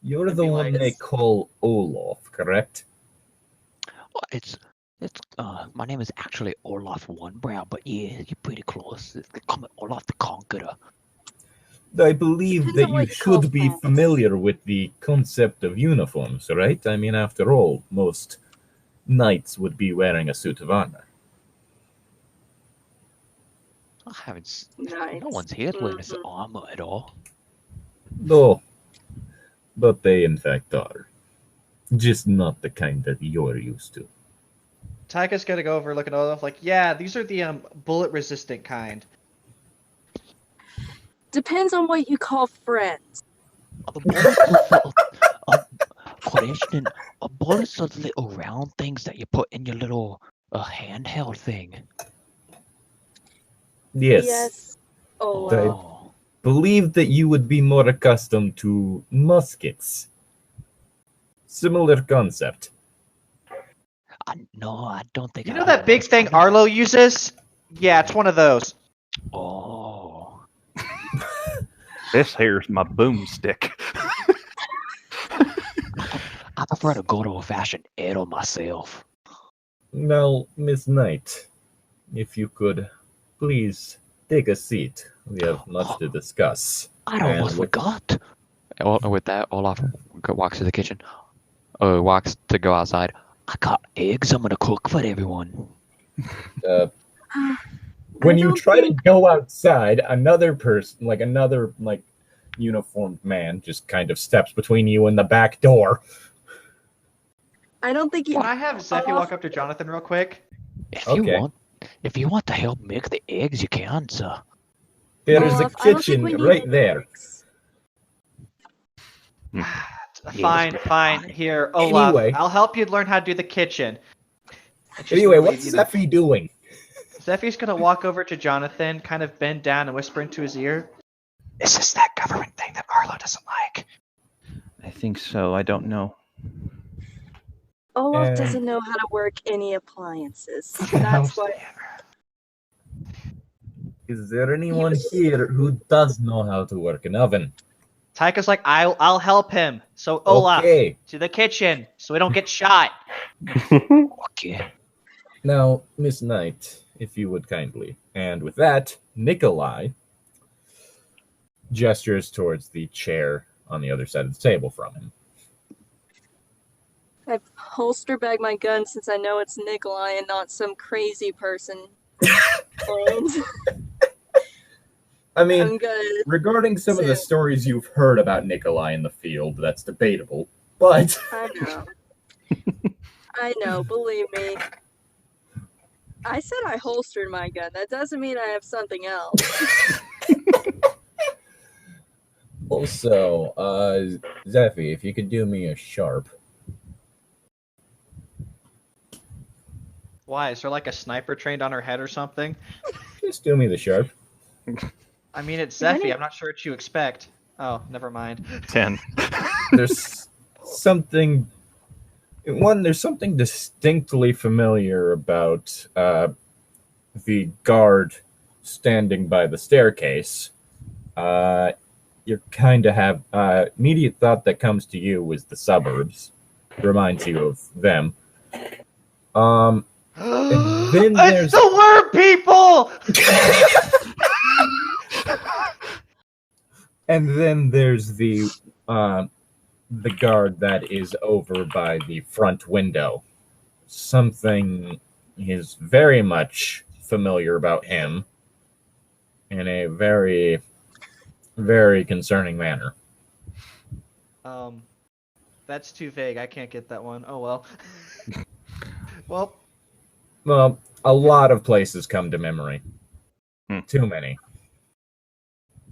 you're and the be one like- they call Olaf, correct? Well, it's my name is actually Olaf Onebrow, but yeah, you're pretty close. They call me Olaf the Conqueror. I believe Depends that on you what you call should be friends. familiar with the concept of uniforms, right? I mean, after all, most knights would be wearing a suit of armor. I haven't. Nice. No one's here wearing this Mhm. armor at all. No, but they in fact are. Just not the kind that you're used to. Taika's gonna go over, look at Olaf, like, yeah, these are the bullet-resistant kind. Depends on what you call friends. Are the bullets little, question? Are bullets are little round things that you put in your little handheld thing? Yes. Olaf. Oh, Believe that you would be more accustomed to muskets. Similar concept. no, I don't think. You I know that big thing Arlo uses? Yeah, it's one of those. Oh, This here's my boomstick. I prefer to go to a fashion arrow myself. Now, Miss Knight, if you could please take a seat. We have much to discuss. I almost And with- forgot. With that, Olaf walks to the kitchen. Walks to go outside. I got eggs. I'm gonna cook for everyone. When I you don't try to think- go outside, another person, another uniformed man, just kind of steps between you and the back door. I don't think you. Can I have Zeffy walk up to Jonathan real quick? If Okay. you want to help make the eggs, you can, sir. There is a Olaf, I don't think kitchen we need right any there. eggs. Fine. Here, Olaf, Anyway. I'll help you learn how to do the kitchen. It's just Anyway, the way, what's Zeffy doing? Zeffy's gonna walk over to Jonathan, kind of bend down and whisper into his ear. Is this that government thing that Arlo doesn't like? I think so. I don't know. Olaf And- doesn't know how to work any appliances. That's why. Is there anyone here who does know how to work an oven? Taika's like, I'll help him. So Olaf, Okay. to the kitchen, so we don't get shot. Okay. Now, Miss Knight, if you would kindly. And with that, Nikolai gestures towards the chair on the other side of the table from him. I've holster bagged my gun since I know it's Nikolai and not some crazy person. And I mean, I'm gonna. regarding some of the Sit. stories you've heard about Nikolai in the field, that's debatable. But I know. I know. Believe me. I said I holstered my gun. That doesn't mean I have something else. also, Zeffy, if you could do me a sharp. Why? Is there like a sniper trained on her head or something? Just do me the sharp. I mean, it's Can I- Zeffy. I'm not sure what you expect. Oh, never mind. 10. There's something. There's something distinctly familiar about the guard standing by the staircase. You kind of have immediate thought that comes to you is the suburbs. Reminds you of them. Then there's- It's the word people. And then there's the guard that is over by the front window. Something is very much familiar about him in a very, very concerning manner. That's too vague. I can't get that one. Oh well. Well, Well, a lot of places come to memory. Hmm. Too many.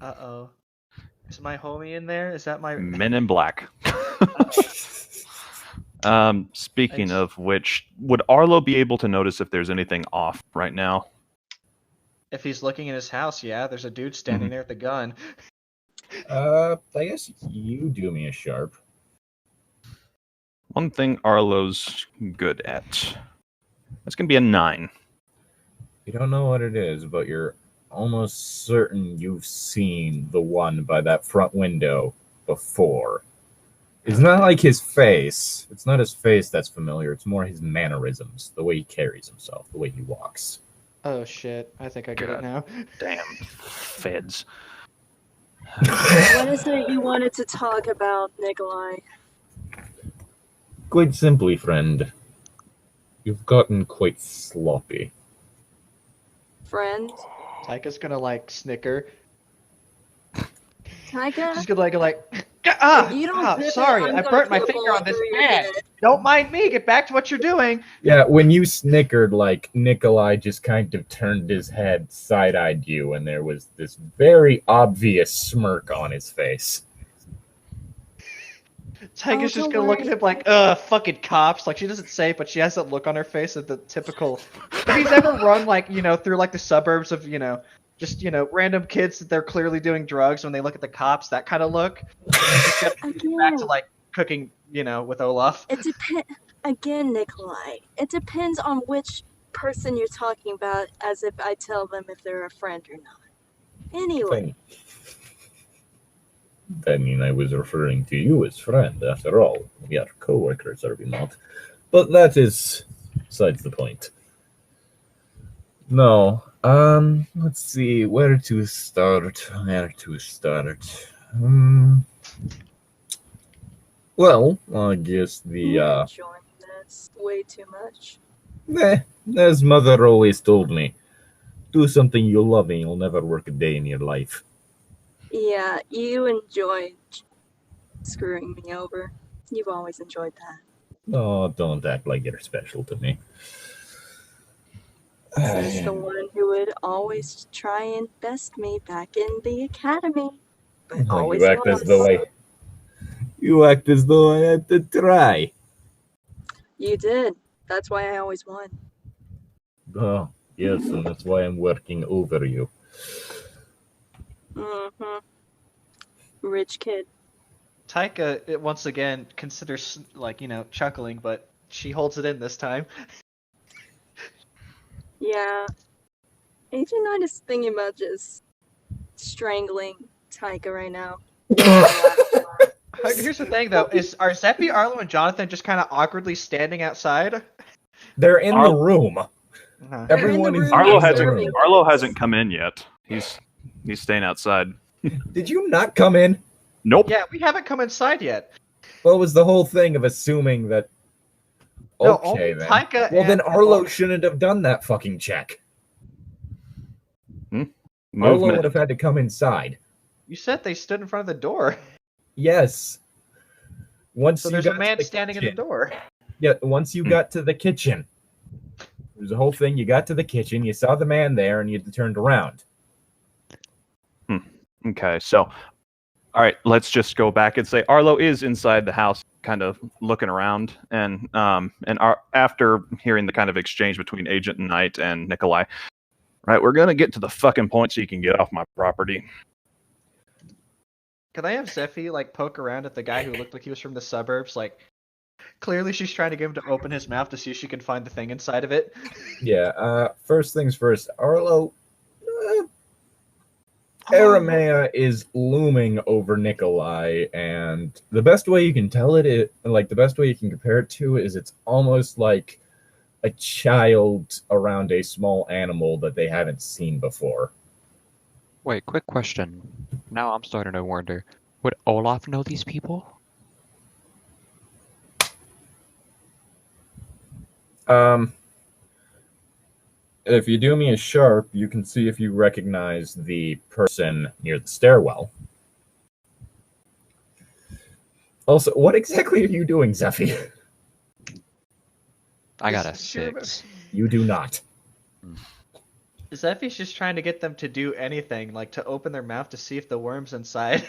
Uh-oh. Is my homie in there? Is that my... Men in Black. Speaking Thanks. of which, would Arlo be able to notice if there's anything off right now? If he's looking in his house, yeah, there's a dude standing there with a gun. I guess you do me a sharp. One thing Arlo's good at. That's going to be a 9. You don't know what it is, but you're almost certain you've seen the one by that front window before. It's not like his face. It's not his face that's familiar. It's more his mannerisms, the way he carries himself, the way he walks. Oh, shit. I think I get it now. Damn. Feds. What is it you wanted to talk about, Nikolai? Quite simply, friend, you've gotten quite sloppy. Friend? Taika's gonna, like, snicker. Taika? She's gonna, like, You don't zip it, sorry, I'm I gonna burnt my put a finger bullet on this through your man. head. Don't mind me, get back to what you're doing. Yeah, when you snickered, like, Nikolai just kind of turned his head, side-eyed you, and there was this very obvious smirk on his face. Taika's just don't gonna look at worry. him like, fucking cops. Like, she doesn't say it, but she has that look on her face of the typical... If he's ever run, like, through, like, the suburbs of, just, random kids that they're clearly doing drugs when they look at the cops, that kind of look. Just gotta get back to, like, cooking, with Olaf. It depends. Again, Nikolai, it depends on which person you're talking about, as if I tell them if they're a friend or not. Anyway, I mean, I was referring to you as friend, after all. We are co-workers, are we not? But that is besides the point. No, let's see, where to start? Well, I guess I'm enjoying this way too much. as mother always told me, do something you love and you'll never work a day in your life. Yeah, you enjoyed screwing me over. You've always enjoyed that. Oh, don't act like you're special to me. Says the one who would always try and best me back in the academy, but always You act as lost. though I had to try. You did. That's why I always won. Oh, yes, and that's why I'm working over you. Mm-hmm. Rich kid. Taika, once again, considers, like, chuckling, but she holds it in this time. Yeah. Agent Knight is thinking about just strangling Taika right now. Here's the thing, though. Are Zeppi, Arlo, and Jonathan just kind of awkwardly standing outside? They're in the room. Uh-huh. Everyone is Arlo in the hasn't room. Arlo hasn't come in yet. He's staying outside. Did you not come in? Nope. Yeah, we haven't come inside yet. What was the whole thing of assuming that? No, Okay, only then. Taika Well, then and- Arlo shouldn't have done that fucking check. Arlo Movement. would have had to come inside. You said they stood in front of the door. Yes. Once So you there's got a man to the standing in the kitchen. door. Yeah, once you got to the kitchen. There's a whole thing. You got to the kitchen, you saw the man there, and you turned around. Okay, so all right, let's just go back and say Arlo is inside the house, kind of looking around, and after hearing the kind of exchange between Agent Knight and Nikolai, right, we're gonna get to the fucking point so you can get off my property. Could I have Zephi, like, poke around at the guy who looked like he was from the suburbs? Like, clearly she's trying to get him to open his mouth to see if she can find the thing inside of it. Yeah, first things first. Arlo, Aramea is looming over Nikolai, and the best way you can tell it, the best way you can compare it to is it's almost like a child around a small animal that they haven't seen before. Wait, quick question. Now I'm starting to wonder, would Olaf know these people? If you do me a sharp, you can see if you recognize the person near the stairwell. Also, what exactly are you doing, Zephi? I got a Sure. 6. You do not. Zeffy's just trying to get them to do anything, like to open their mouth to see if the worm's inside.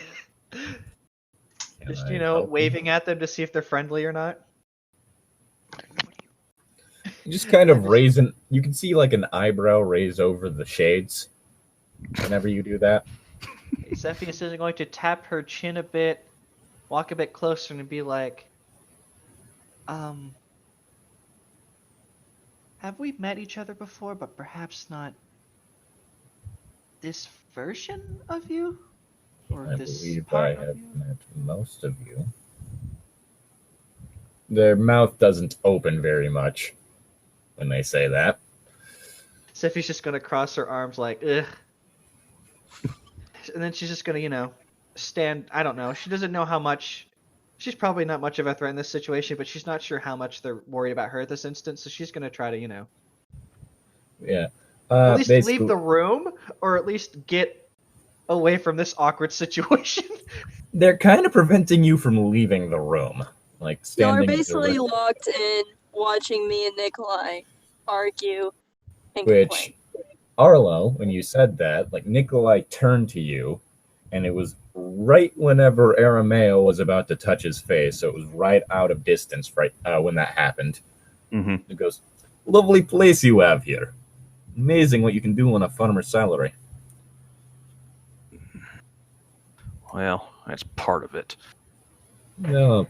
Just, I help you? waving at them to see if they're friendly or not. You just kind of raising. You can see like an eyebrow raise over the shades whenever you do that. Zeffy is going to tap her chin a bit, walk a bit closer, and be like, have we met each other before, but perhaps not this version of you? Or I this believe part I of have you? met most of you. Their mouth doesn't open very much when they say that. Zeffy's just going to cross her arms like, ugh. And then she's just going to, stand. I don't know. She doesn't know how much. She's probably not much of a threat in this situation, but she's not sure how much they're worried about her at this instance. So she's going to try to, Yeah. at least Basically, leave the room, or at least get away from this awkward situation. they're kind of preventing you from leaving the room. Like Y'all are standing. basically locked in, watching me and Nikolai argue and Which, complain. Arlo, when you said that, like Nikolai turned to you, and it was right whenever Arameo was about to touch his face, so it was right out of distance, right when that happened. Mm-hmm. It goes, "Lovely place you have here. Amazing what you can do on a farmer's salary." Well, that's part of it. No,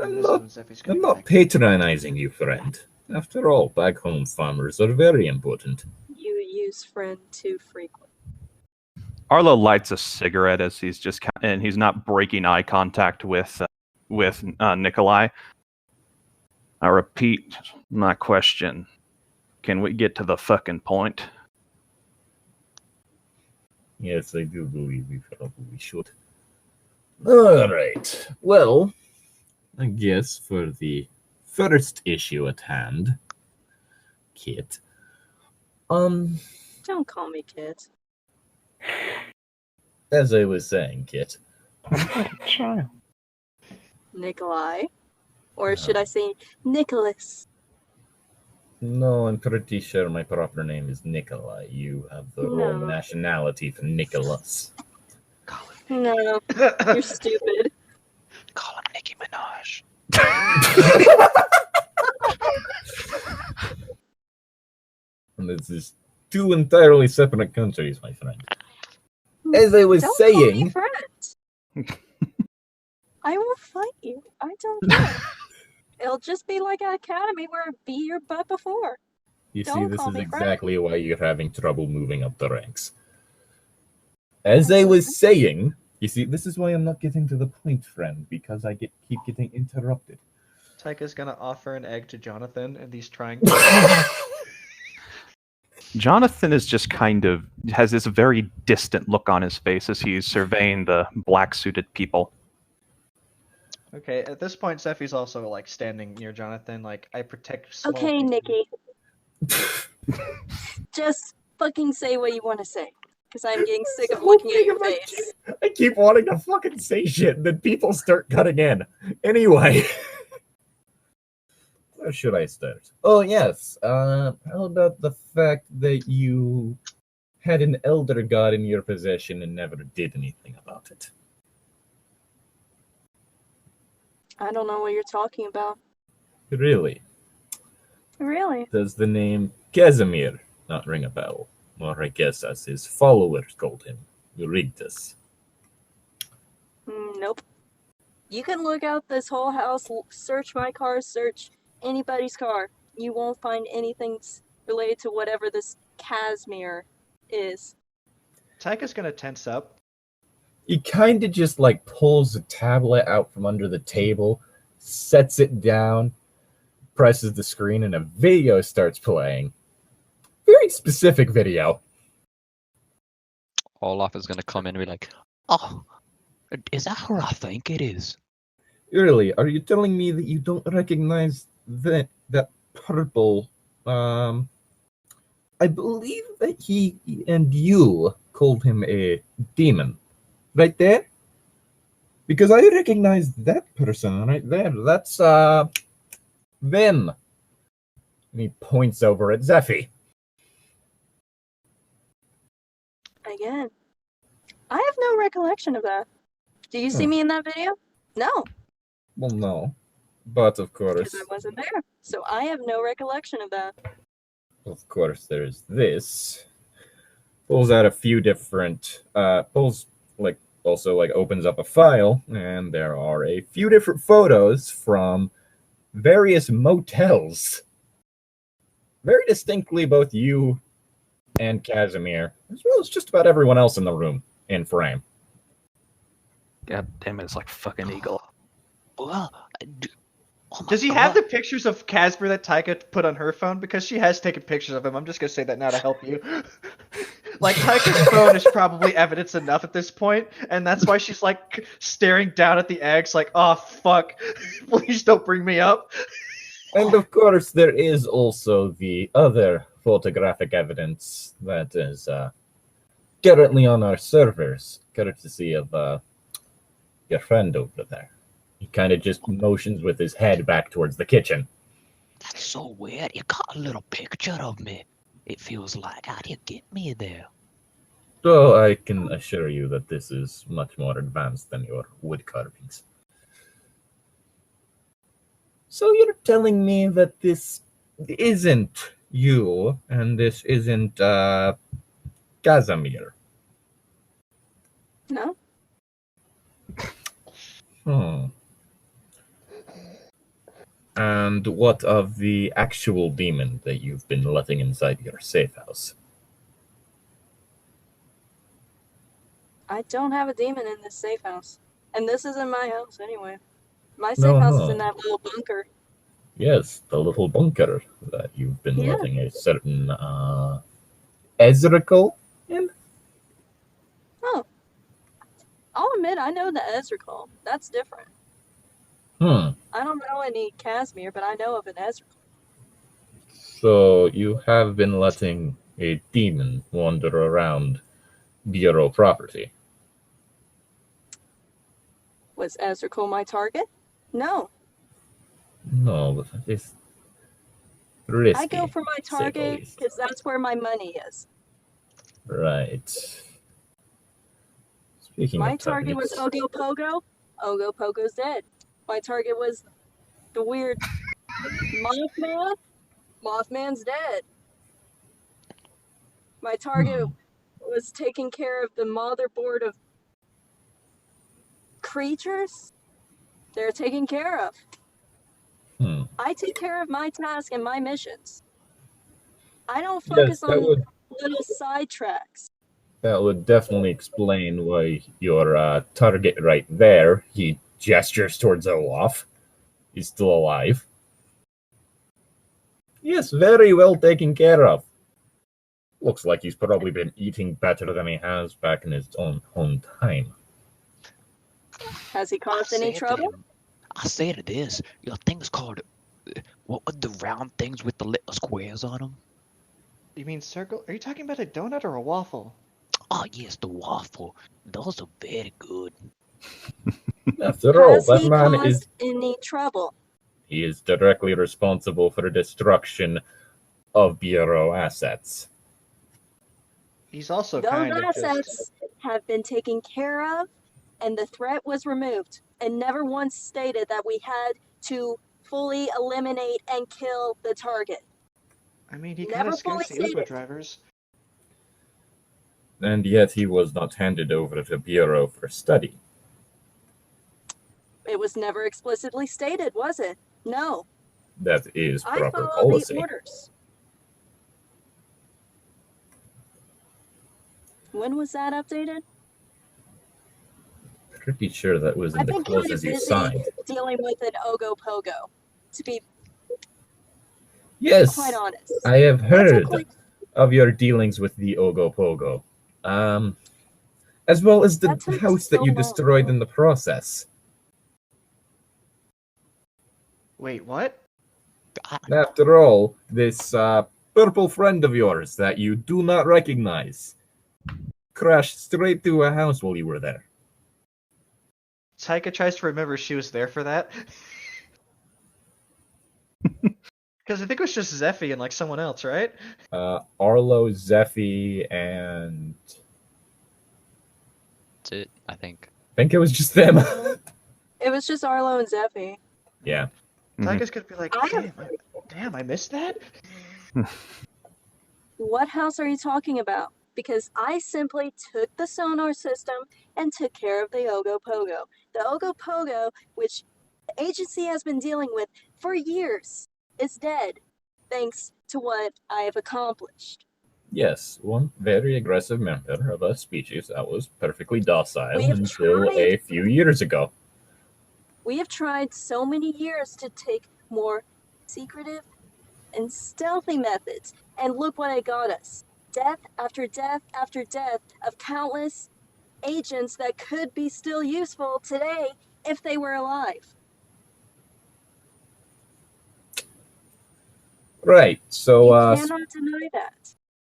I'm not patronizing you, friend. After all, back home farmers are very important. You use friend too frequent. Arlo lights a cigarette as he's and he's not breaking eye contact with Nikolai. I repeat my question. Can we get to the fucking point? Yes, I do believe we probably should. All right. Well, I guess for the first issue at hand, Kit. Don't call me kid. As I was saying, Kit. Nikolai? Or should I say Nicholas? No, I'm pretty sure my proper name is Nikolai. You have the wrong nationality for Nicholas. No, you're stupid. Call him Nicki Minaj. And this is two entirely separate countries, my friend. As I was Don't call me saying, friend. I will fight you. I don't care. It'll just be like an academy where I beat your butt before. you see, Don't this call is me exactly why you're having trouble moving up the ranks. As I was saying, you see, this is why I'm not getting to the point, friend, because I keep getting interrupted. Taika's gonna offer an egg to Jonathan, and he's trying. Jonathan is just has this very distant look on his face as he's surveying the black-suited people. Okay, at this point, Zeffy's also like standing near Jonathan, like I protect. Small Okay, people. Nikki. Just fucking say what you want to say. Because I'm getting sick of looking at your face. I keep wanting to fucking say shit, and then people start cutting in. Anyway. Where should I start? Oh, yes. How about the fact that you had an elder god in your possession and never did anything about it? I don't know what you're talking about. Really? Really? Does the name Casimir not ring a bell? Or I guess as his followers called him, Euryctus. Nope. You can look out this whole house, search my car, search anybody's car. You won't find anything related to whatever this Casimir is. Taika's gonna tense up. He kind of just like pulls the tablet out from under the table, sets it down, presses the screen, and a video starts playing. Very specific video. Olaf is gonna come in and be like, "Oh, is that who I think it is?" Really, are you telling me that you don't recognize that purple? I believe that he and you called him a demon, right there. Because I recognize that person right there. That's them. And he points over at Zephy. Again, I have no recollection of that. Do you see me in that video? No, Well, no. But of because course, I wasn't there. So I have no recollection of that. there's this. Pulls out a few different, opens up a file, and there are a few different photos from various motels. Very distinctly, both you and Casimir, as well as just about everyone else in the room, in frame. God damn it, it's like fucking eagle. Well, oh my Does he have God. the pictures of Casper that Taika put on her phone? Because she has taken pictures of him. I'm just gonna say that now to help you. Like, Taika's phone is probably evidence enough at this point, and that's why she's like staring down at the eggs, like, "Oh fuck, please don't bring me up." And of course, there is also the other photographic evidence that is currently on our servers, courtesy of your friend over there. He kind of just motions with his head back towards the kitchen. That's so weird. You got a little picture of me. It feels like, how do you get me there? So I can assure you that this is much more advanced than your wood carvings. So you're telling me that this isn't you, and this isn't Casimir? No, And what of the actual demon that you've been letting inside your safe house? I don't have a demon in this safe house. And this isn't my house anyway. My safe No, house no. is in that little bunker. Yes, the little bunker that you've been Yeah. letting a certain Ezracle in? Oh. I'll admit I know the Ezra call. That's different. Hmm. I don't know any Casimir, but I know of an Ezra. So you have been letting a demon wander around Bureau property. Was Ezra my target? No. No, but that is risky. I go for my to say the target least. because that's where my money is. Right. Speaking My of target was targets, Ogo Pogo. Ogo Pogo's dead. My target was the weird Mothman. Mothman's dead. My target was taking care of the motherboard of creatures. They're taken care of. I take care of my task and my missions. I don't focus on little sidetracks. that would definitely explain why your target right there, he gestures towards Olaf, is still alive. Yes, very well taken care of. Looks like he's probably been eating better than he has back in his own home time. Has he caused any trouble? I say to this, your thing's called, what were the round things with the little squares on them? You mean circle? Are you talking about a donut or a waffle? Oh, yes, the waffle. Those are very good. After all, Has that he man caused is any trouble? he is directly responsible for the destruction of Bureau assets. He's also Those kind of just... assets have been taken care of, and the threat was removed, and never once stated that we had to fully eliminate and kill the target. I mean, he Never kind of fully scares the Uber stated. drivers. And yet he was not handed over to Bureau for study. It was never explicitly stated, was it? No. That is I proper follow policy. the orders. When was that updated? Pretty sure that was in I've the been kind clauses of you busy signed. dealing with an Ogo Pogo, to be Yes, quite honest. I have heard That's of your dealings with the Ogo Pogo. As well as the That took house that so you long. destroyed in the process. Wait, what? After all, this purple friend of yours that you do not recognize crashed straight through a house while you were there. Taika tries to remember she was there for that. Because I think it was just Zeffy and like someone else, right? Arlo, Zeffy, and That's it, I think. I think it was just them. It was just Arlo and Zeffy. Yeah. Tyga's gonna be like, I- damn, I missed that? What house are you talking about? Because I simply took the sonar system and took care of the Ogopogo. The Ogopogo, which the agency has been dealing with for years, is dead, thanks to what I have accomplished. Yes, one very aggressive member of a species that was perfectly docile We have until tried. a few years ago. We have tried so many years to take more secretive and stealthy methods, and look what it got us. Death after death after death of countless agents that could be still useful today if they were alive. Right, so You cannot deny that.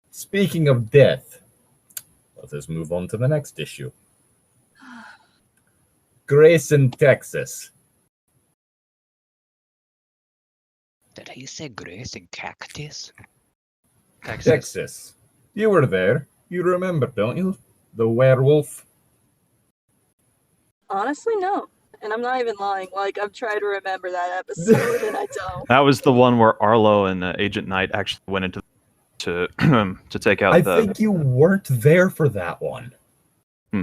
speaking of death, let us move on to the next issue. Grayson, Texas. Did he say Grace and Cactus? Texas. You were there. You remember, don't you? The werewolf. Honestly, no. And I'm not even lying. Like, I'm trying to remember that episode and I don't. That was the one where Arlo and Agent Knight actually went into to to take out I the. think you weren't there for that one.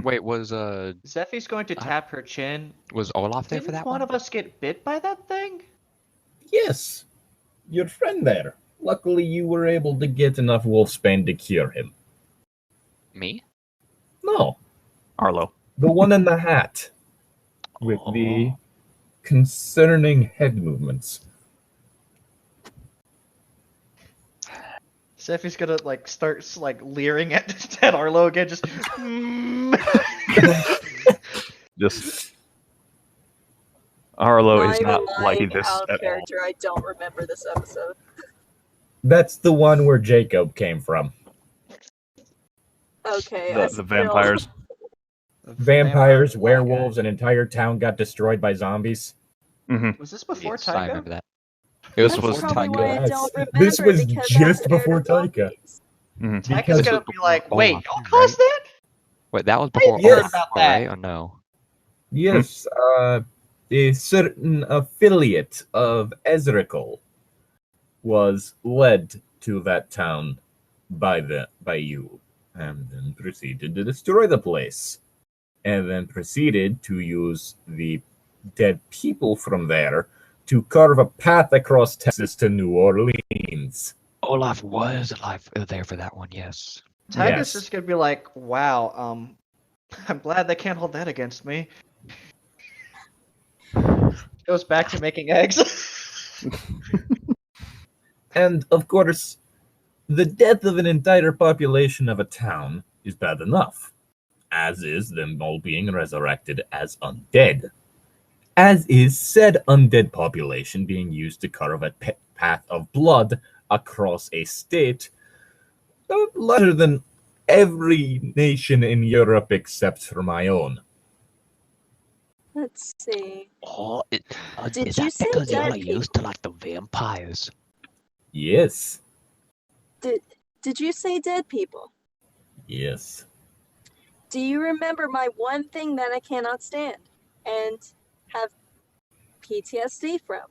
Wait, was Zeffy's going to tap her chin. Olaf there for Didn't that one one? of us get bit by that thing? Yes, your friend there. Luckily, you were able to get enough wolfsbane to cure him. Me? No, Arlo. the one in the hat with the concerning head movements. Zeffy's gonna like start like leering at Arlo again, just. Just Arlo is even not lying, liking this out of at all. character. I don't remember this episode. That's the one where Jacob came from. Okay, The vampires. Vampires, werewolves, an entire town got destroyed by zombies. Was this before Yes, I Tyga? remember that. It was This before was Probably why Tyga. I don't Yes. remember. This was because just I'm before scared of Taika. zombies. Mhm. Tyga's Because- gonna be like, Oh, wait, I y'all heard, caused that? Wait, that was before Yes. Olaf, about that. right? Or no? Yes, a certain affiliate of Ezreal was led to that town by you, and then proceeded to destroy the place, and then proceeded to use the dead people from there to carve a path across Texas to New Orleans. Olaf was alive there for that one, yes. Tyga's Yes. just gonna be like, wow, I'm glad they can't hold that against me. Goes back to making eggs. And of course, the death of an entire population of a town is bad enough, as is them all being resurrected as undead. As is said undead population being used to carve a path of blood across a state, larger than every nation in Europe except for my own. Let's see. Oh, Did is you that say because y'all dead are used to like the vampires? Yes, Did you say dead people? yes. Do you remember my one thing that I cannot stand and have PTSD from?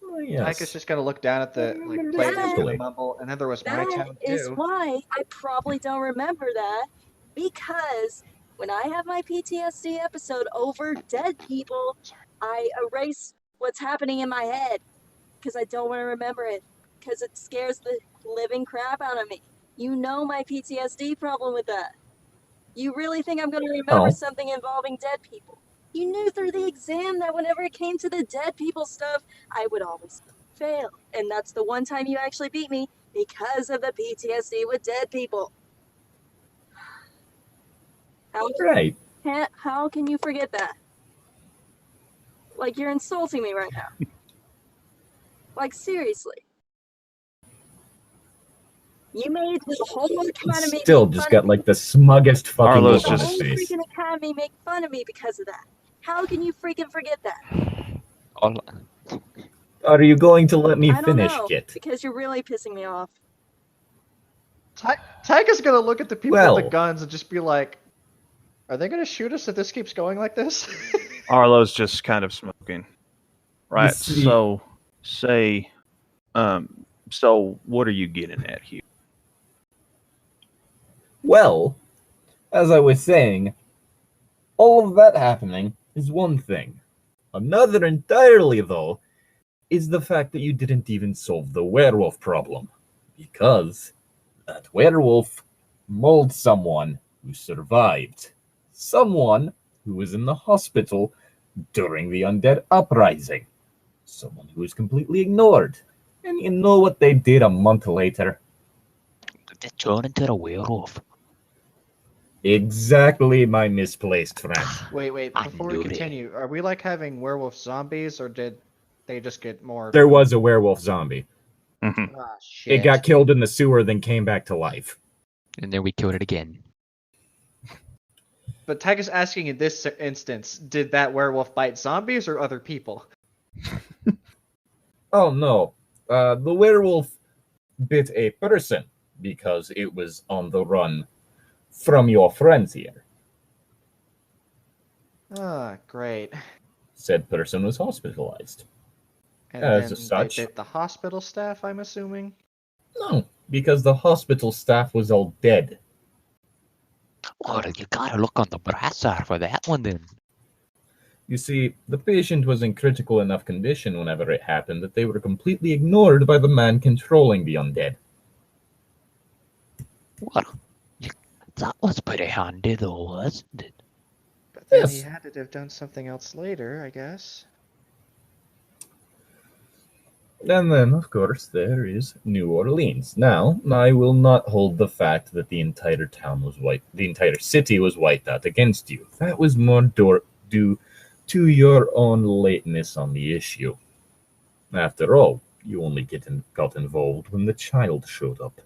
Oh, yes. Tyga's just gonna look down at the like plate and Actually. gonna mumble, and then there was my That town is too. why I probably don't remember that, because when I have my PTSD episode over dead people, I erase what's happening in my head because I don't want to remember it because it scares the living crap out of me. You know my PTSD problem with that. You really think I'm going to remember Oh. something involving dead people? You knew through the exam that whenever it came to the dead people stuff, I would always fail. And that's the one time you actually beat me because of the PTSD with dead people. Right. How can you forget that? Like, you're insulting me right now. Like, seriously. You made the whole academy Still make just fun got of me. like the smuggest fucking Arlo's look on The his whole face. freaking academy make fun of me because of that. How can you freaking forget that? Are you going to let me I don't finish, know, Kit? because you're really pissing me off. Tyga's gonna look at the people with Well. the guns and just be like, "Are they gonna shoot us if this keeps going like this?" Arlo's just kind of smoking. Right. see- So, say, so what are you getting at here? Well, as I was saying, all of that happening is one thing. Another entirely, though, is the fact that you didn't even solve the werewolf problem. Because that werewolf mauled someone who survived. Someone who was in the hospital during the undead uprising. Someone who was completely ignored. And you know what they did a month later? They turned into a werewolf. Exactly, my misplaced friend. Wait, I before we knew it. continue, are we like having werewolf zombies, or did they just get more? There was a werewolf zombie. Mhm. Ah, shit. It got killed in the sewer, then came back to life. And then we killed it again. But Tyga's asking in this instance, did that werewolf bite zombies or other people? Oh no, the werewolf bit a person because it was on the run from your friends here. Ah, great. Said person was hospitalized. And As then such- they bit the hospital staff, I'm assuming? No, because the hospital staff was all dead. Oh, you gotta look on the brass side for that one then. You see, the patient was in critical enough condition whenever it happened that they were completely ignored by the man controlling the undead. What? That was pretty handy though, wasn't it? But then Yes. he had to have done something else later, I guess. And then, of course, there is New Orleans. Now, I will not hold the fact that the entire town was the entire city was wiped out against you. That was more due to your own lateness on the issue. After all, you only got involved when the child showed up.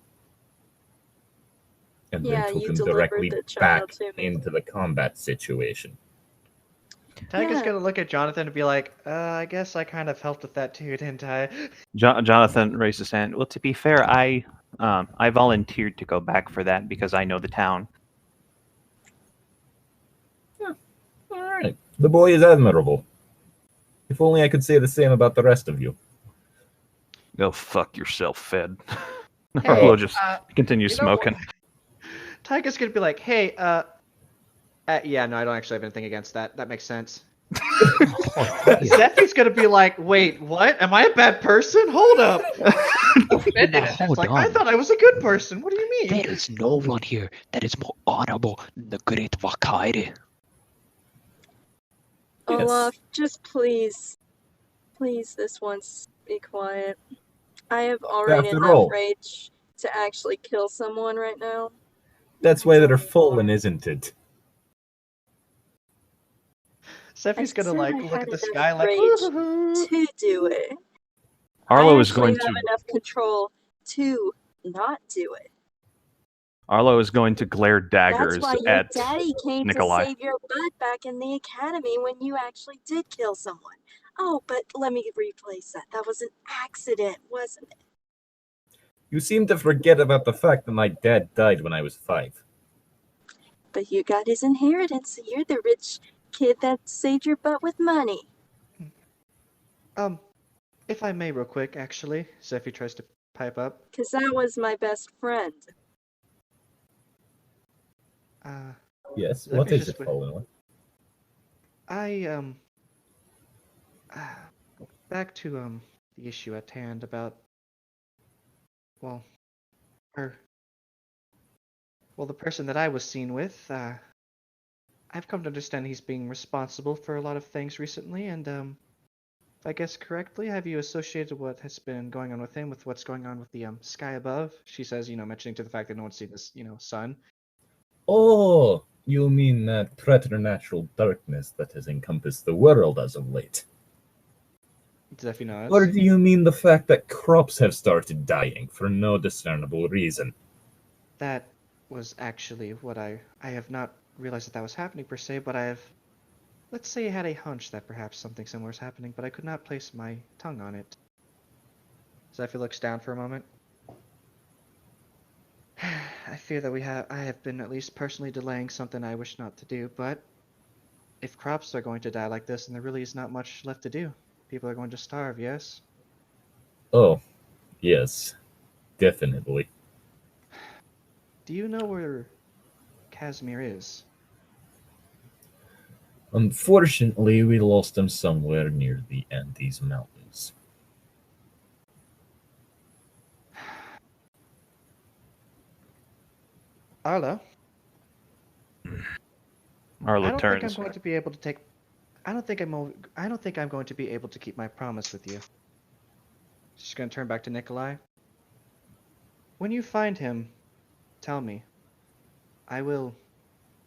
And Yeah, then took you him delivered directly the back child to me. into the combat situation. Tyga's Yeah. gonna look at Jonathan and be like, I guess I kind of helped with that too, didn't I? Jonathan raised his hand. Well, to be fair, I volunteered to go back for that because I know the town. Alright. The boy is admirable. If only I could say the same about the rest of you. Go fuck yourself, Fed. Hey, Arlo just uh, continue you know what? smoking. Tyga's gonna be like, hey, yeah, no, I don't actually have anything against that. That makes sense. Zeffy's gonna be like, wait, what? Am I a bad person? Hold up. Hold Like, on. I thought I was a good person. What do you mean? There is no one here that is more honorable than the great Vakari. Yes. Olaf, just please, this once, be quiet. I have already After enough all. rage to actually kill someone right now. That's why they're fallen, isn't it? Zeffy's gonna said like I look had at the enough sky like, rage "Woo-hoo-hoo." to do it. Arlo I is going actually have to enough control to not do it. Arlo is going to glare daggers That's why your at daddy came Nikolai. to save your butt back in the academy when you actually did kill someone. Oh, but let me replace that. That was an accident, wasn't it? You seem to forget about the fact that my dad died when I was 5. But you got his inheritance, so you're the rich kid that saved your butt with money. If I may, real quick, actually, Zeffy tries to pipe up. Because that was my best friend. Yes, Let what me is just it, Fallen One? Back to the issue at hand about, well, the person that I was seen with. I've come to understand he's being responsible for a lot of things recently, and if I guess correctly, have you associated what has been going on with him with what's going on with the sky above? She says, mentioning to the fact that no one's seen this, sun. Oh, you mean that preternatural darkness that has encompassed the world as of late? Zeffy nods. Or do you mean the fact that crops have started dying for no discernible reason? That was actually what I have not realized that was happening per se, but I have, let's say, had a hunch that perhaps something similar is happening, but I could not place my tongue on it. Zephyr looks down for a moment. I fear that I have been at least personally delaying something I wish not to do, but if crops are going to die like this, then there really is not much left to do. People are going to starve, yes? Oh, yes, definitely. Do you know where Casimir is? Unfortunately, we lost him somewhere near the Andes Mountains. Arlo? Arlo I don't think I'm turns. going to be able to take. I don't think I'm going to be able to keep my promise with you. She's going to turn back to Nikolai. When you find him, tell me. I will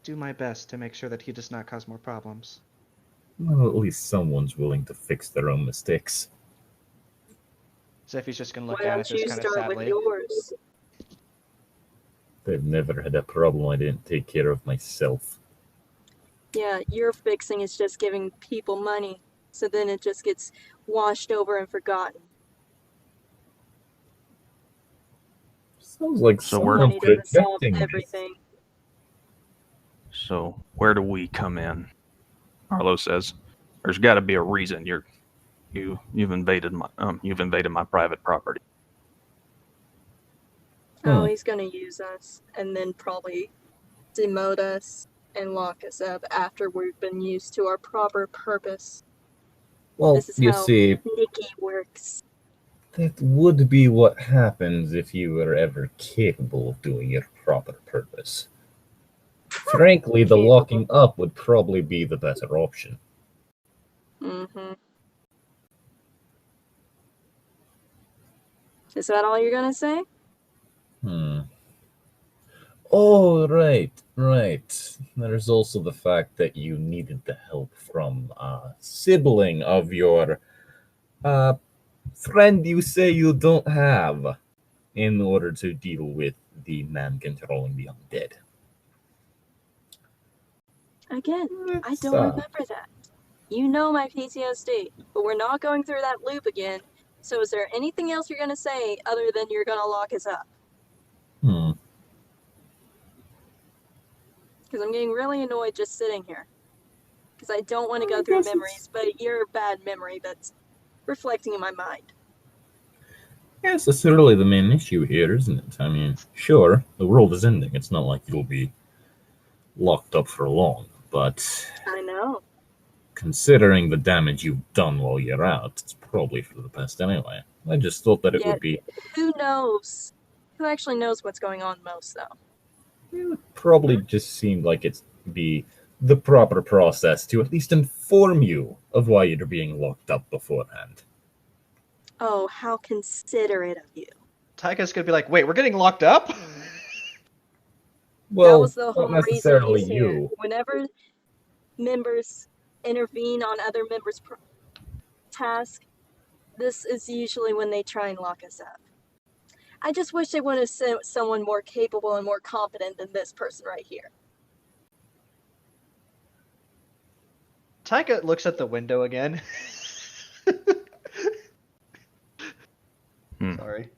do my best to make sure that he does not cause more problems. Well, at least someone's willing to fix their own mistakes. Zephy's just going to Why look at don't it you kind of start with sadly. yours? I've never had a problem I didn't take care of myself. Yeah, your fixing is just giving people money, so then it just gets washed over and forgotten. Sounds like So we're- someone Money doesn't solve projecting this. everything. So where do we come in? Arlo says, "There's got to be a reason you've invaded my private property." Oh, Hmm. he's gonna use us, and then probably demote us and lock us up after we've been used to our proper purpose. Well, This is you how see, Nikki works. that would be what happens if you were ever capable of doing your proper purpose. Frankly, the Capable. locking up would probably be the better option. Mm-hmm. Is that all you're gonna say? Oh, right. There's also the fact that you needed the help from a sibling of your friend you say you don't have in order to deal with the man controlling the undead. Again, I Let's, don't remember that. You know my PTSD, but we're not going through that loop again. So is there anything else you're gonna say other than you're gonna lock us up? Because I'm getting really annoyed just sitting here. Because I don't want to go through memories, but your bad memory that's reflecting in my mind. Yes, that's really the main issue here, isn't it? I mean, sure, the world is ending. It's not like you'll be locked up for long, but I know. considering the damage you've done while you're out, it's probably for the best anyway. I just thought that it Yeah. would be... Who knows? Who actually knows what's going on most, though? It probably just seemed like it'd be the proper process to at least inform you of why you're being locked up beforehand. Oh, how considerate of you. Tyka's going to be like, wait, we're getting locked up? Well, That was the whole not reason necessarily he's here. you. Whenever members intervene on other members' task, this is usually when they try and lock us up. I just wish they would have sent someone more capable and more competent than this person right here. Tyka looks at the window again. Sorry.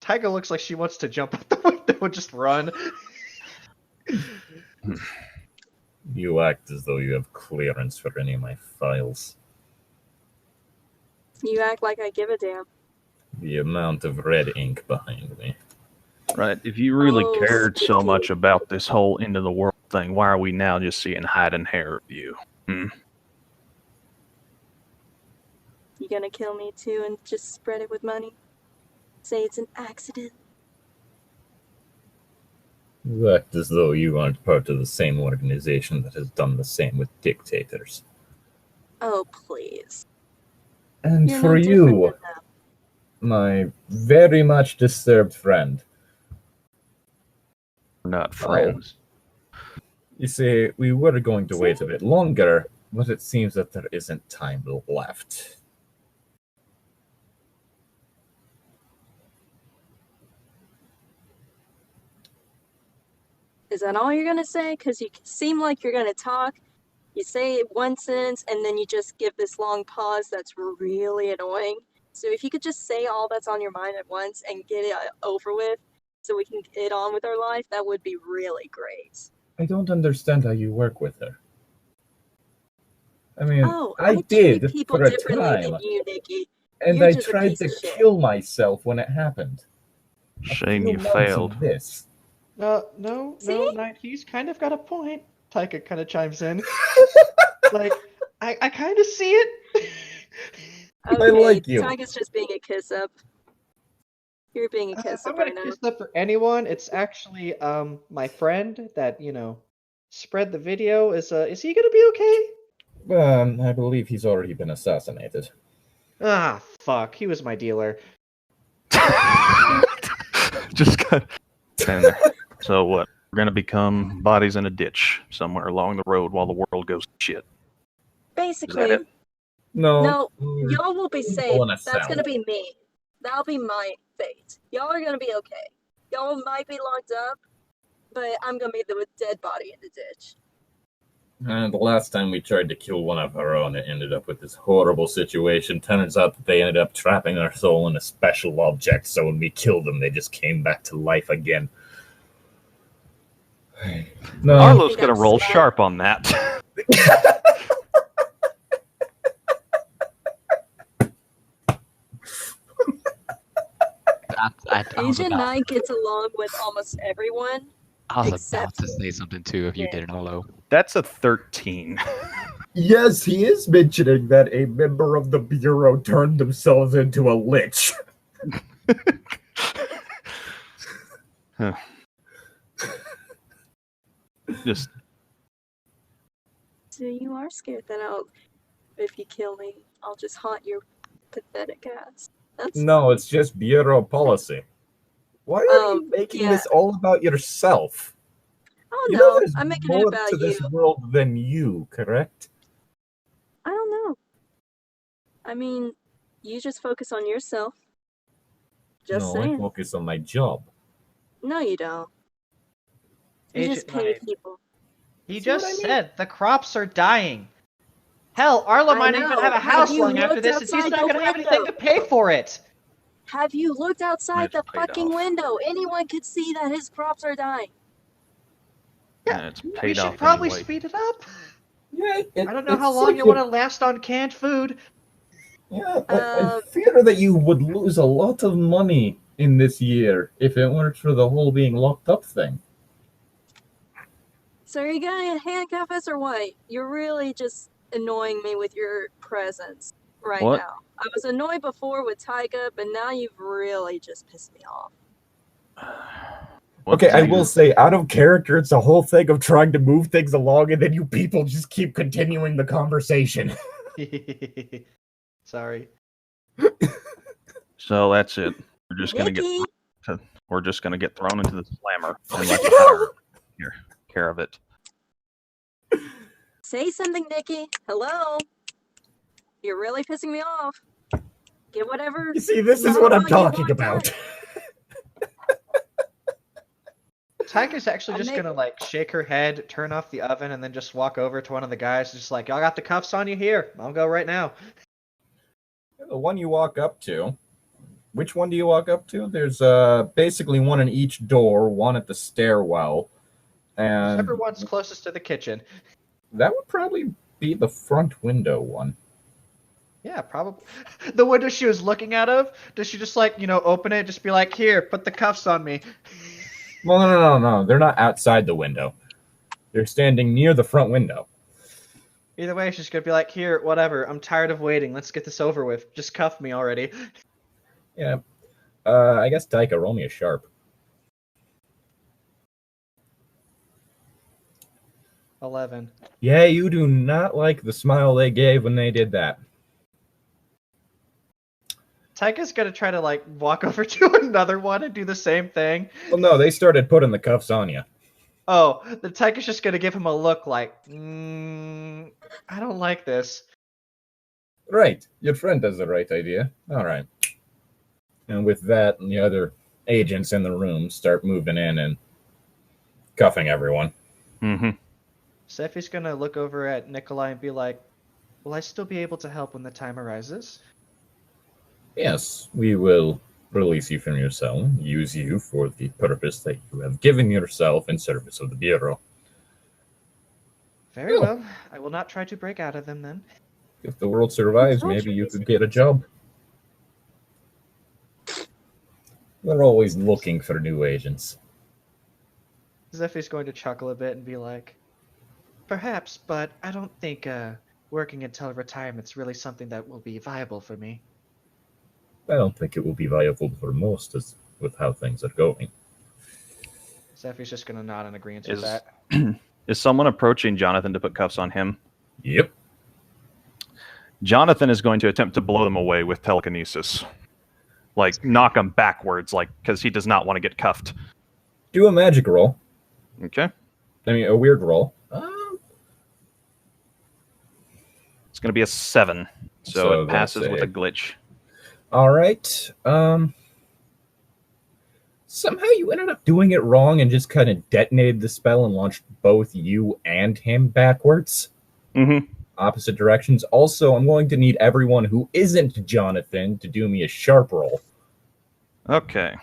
Tyka looks like she wants to jump out the window and just run. You act as though you have clearance for any of my files. You act like I give a damn. The amount of red ink behind me. Right. If you really Oh, cared so sticky. much about this whole end of the world thing, why are we now just seeing hide and hair of you? You gonna kill me too and just spread it with money? Say it's an accident? You act as though you aren't part of the same organization that has done the same with dictators. Oh, please. And You're for no different you, than them. my very much disturbed friend. We're not friends. You see, we were going to wait a bit longer, but it seems that there isn't time left. Is that all you're gonna say? Because you seem like you're gonna talk. You say one sentence and then you just give this long pause that's really annoying. So if you could just say all that's on your mind at once and get it over with so we can get on with our life, that would be really great. I don't understand how you work with her. I mean, Oh, I treat did people for a differently time, than you, Nikki. and You're I just a tried piece to of shit. kill myself when it happened. A Shame few you months failed. of this. No, See? Knight, he's kind of got a point. Taika kind of chimes in. Like, I kind of see it. Okay, like you. Tyga's just being a kiss up. You're being a If kiss I'm up gonna right now. kiss up for anyone, it's actually my friend that spread the video. Is he gonna be okay? I believe he's already been assassinated. Ah, fuck. He was my dealer. Just got stand there. So what? We're gonna become bodies in a ditch somewhere along the road while the world goes to shit. Basically, it? no, y'all will be safe. People in a That's cell. gonna be me. That'll be my fate. Y'all are gonna be okay. Y'all might be locked up, but I'm gonna be the dead body in the ditch. And the last time we tried to kill one of our own, it ended up with this horrible situation. Turns out that they ended up trapping our soul in a special object, so when we killed them, they just came back to life again. No, Arlo's think gonna I'm roll smart. sharp on that. I was Asian about, Knight gets along with almost everyone. I was about except to say something too if you Yeah. didn't, Arlo. That's a 13. yes, he is mentioning that a member of the Bureau turned themselves into a lich. Just So you are scared that if you kill me, I'll just haunt your pathetic ass. That's No, it's just Bureau policy. Why are you making yeah. this all about yourself? Oh You no, know there's I'm making more it about to this you. world than you, correct? I don't know. I mean, you just focus on yourself. Just No, I saying. focus on my job. No, you don't. You just Agent pay Knight. people. He See what just I mean? said the crops are dying. Hell, Arlo I might even know. have a Have house you long after looked this, and he's outside not the gonna have anything window? to pay for it. Have you looked outside It's the paid fucking off. window? Anyone could see that his crops are dying. yeah, it's We paid should off probably anyway. speed it up. Yeah, I don't know how long you want to last on canned food. Yeah, I fear that you would lose a lot of money in this year if it weren't for the whole being locked up thing. So are you gonna handcuff us or what? You're really just annoying me with your presence right What? now. I was annoyed before with Tyga, but now you've really just pissed me off. What Okay, do I you- will say, out of character, it's a whole thing of trying to move things along, and then you people just keep continuing the conversation. Sorry. So that's it. We're just gonna Nikki, we're just gonna get thrown into the slammer and let the power take care of it. say something, Nikki. Hello. You're really pissing me off. Get whatever. You see, this is what I'm talking about. Tyka's actually I'll just make- gonna like shake her head, turn off the oven, and then just walk over to one of the guys, just like, y'all got the cuffs on you here. I'll go right now. The one you walk up to. Which one do you walk up to? There's basically one in each door, one at the stairwell, and Whichever one's closest to the kitchen. that would probably be the front window one. Yeah, probably. The window she was looking out of, does she just like, open it, just be like, here, put the cuffs on me? Well, no. They're not outside the window. They're standing near the front window. Either way, she's gonna be like, here, whatever, I'm tired of waiting, let's get this over with. Just cuff me already. Yeah. I guess Taika, roll me a sharp. 11. Yeah, you do not like the smile they gave when they did that. Tyka's gonna try to like walk over to another one and do the same thing. Well, no, they started putting the cuffs on you. Oh, the Tyka's just gonna give him a look like, I don't like this. Right. Your friend has the right idea. All right. And with that, the other agents in the room start moving in and cuffing everyone. Mm-hmm. Seffi's gonna look over at Nikolai and be like, will I still be able to help when the time arises? Yes, we will release you from your cell, use you for the purpose that you have given yourself in service of the Bureau. Very Oh. well. I will not try to break out of them then. If the world survives, maybe you could get a job. We're always looking for new agents. Zephy's going to chuckle a bit and be like, perhaps, but I don't think working until retirement's really something that will be viable for me. I don't think it will be viable for most with how things are going. Zephy's just going to nod in agreement with that. Is someone approaching Jonathan to put cuffs on him? Yep. Jonathan is going to attempt to blow them away with telekinesis. Like, knock them backwards, like, because he does not want to get cuffed. Do a magic roll. Okay. I mean, a weird roll. It's going to be a 7. So So it passes that's with a- a glitch. All right. Somehow you ended up doing it wrong and just kind of detonated the spell and launched both you and him backwards. Mm-hmm. Opposite directions. Also, I'm going to need everyone who isn't Jonathan to do me a sharp roll. Okay.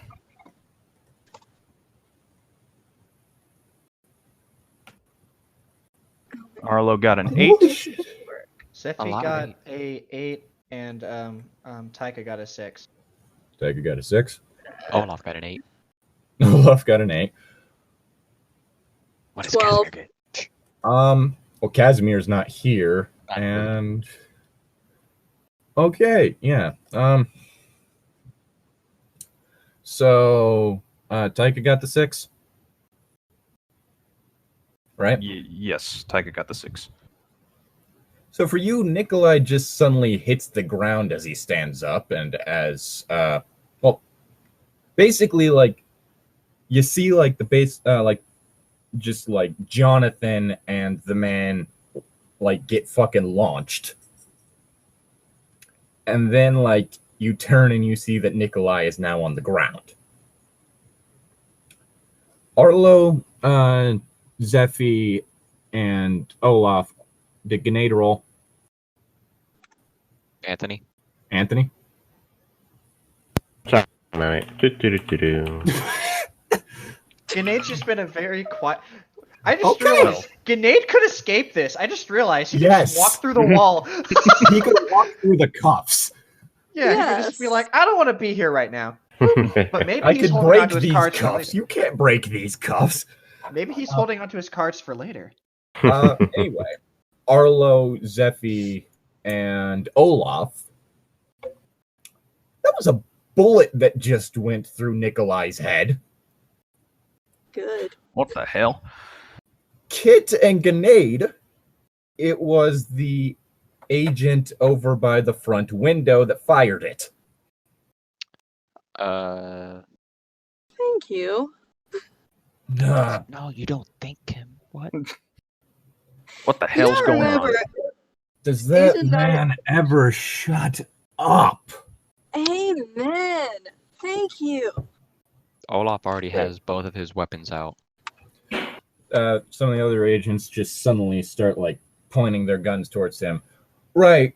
Arlo got an 8. Holy shit. Zephy lot of got eight. a 8, and Taika got a 6. Tiger got a 6. Olaf got an 8. Olaf got an 8. What does 12. Casimir get? Well, Casimir's not here, and okay, yeah. So Taika got the 6, right? Yes, Taika got the 6. So for you, Nikolai just suddenly hits the ground as he stands up, and as well, basically, like you see, like the base, like just like Jonathan and the man, like get fucking launched, and then like you turn and you see that Nikolai is now on the ground. Arlo, Zephy, and Olaf did grenade roll. Anthony? Anthony? Grenad's just been a very quiet... I just Okay. realized Grenade could escape this. I just realized he could Yes. just walk through the wall. He could walk through the cuffs. Yeah, he could just Yes. be like, I don't want to be here right now. But maybe I he's could holding break onto his these cards for cuffs. later. You can't break these cuffs. Maybe he's holding onto his cards for later. Anyway, Arlo, Zephy, and Olaf. That was a bullet that just went through Nikolai's head. Good. What the hell? Kit and Grenade, it was the agent over by the front window that fired it. Uh, Thank you. Nah. no, you don't think him. What? What the hell's Yeah, going remember, on? Does that Agent Nine- man ever shut up? Amen. Thank you. Olaf already has both of his weapons out. Some of the other agents just suddenly start like pointing their guns towards him. Right.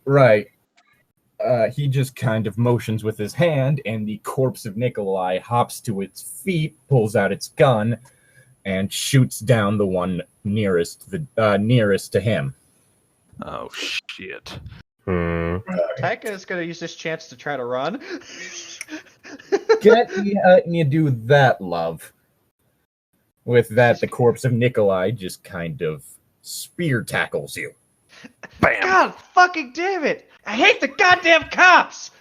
He just kind of motions with his hand, and the corpse of Nikolai hops to its feet, pulls out its gun, and shoots down the one nearest to him. Oh, shit. Taika is going to use this chance to try to run. Get me do that, love. With that, the corpse of Nikolai just kind of spear tackles you. Bam! God fucking damn it! I hate the goddamn cops!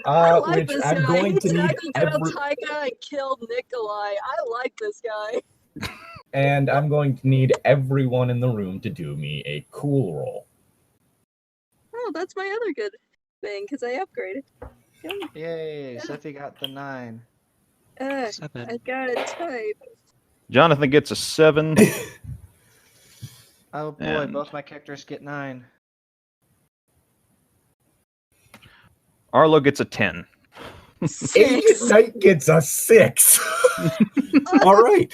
I like Which this I'm guy. going He to need tackled down every, Taika and killed Nikolai. I like this guy. and I'm going to need everyone in the room to do me a cool roll. Oh, that's my other good thing, because I upgraded. Yay, Zephy got the 9. I 7. got a type. Jonathan gets a 7. Oh boy, And- both my characters get 9. Arlo gets a 10. Six. Agent Knight gets a 6. All right.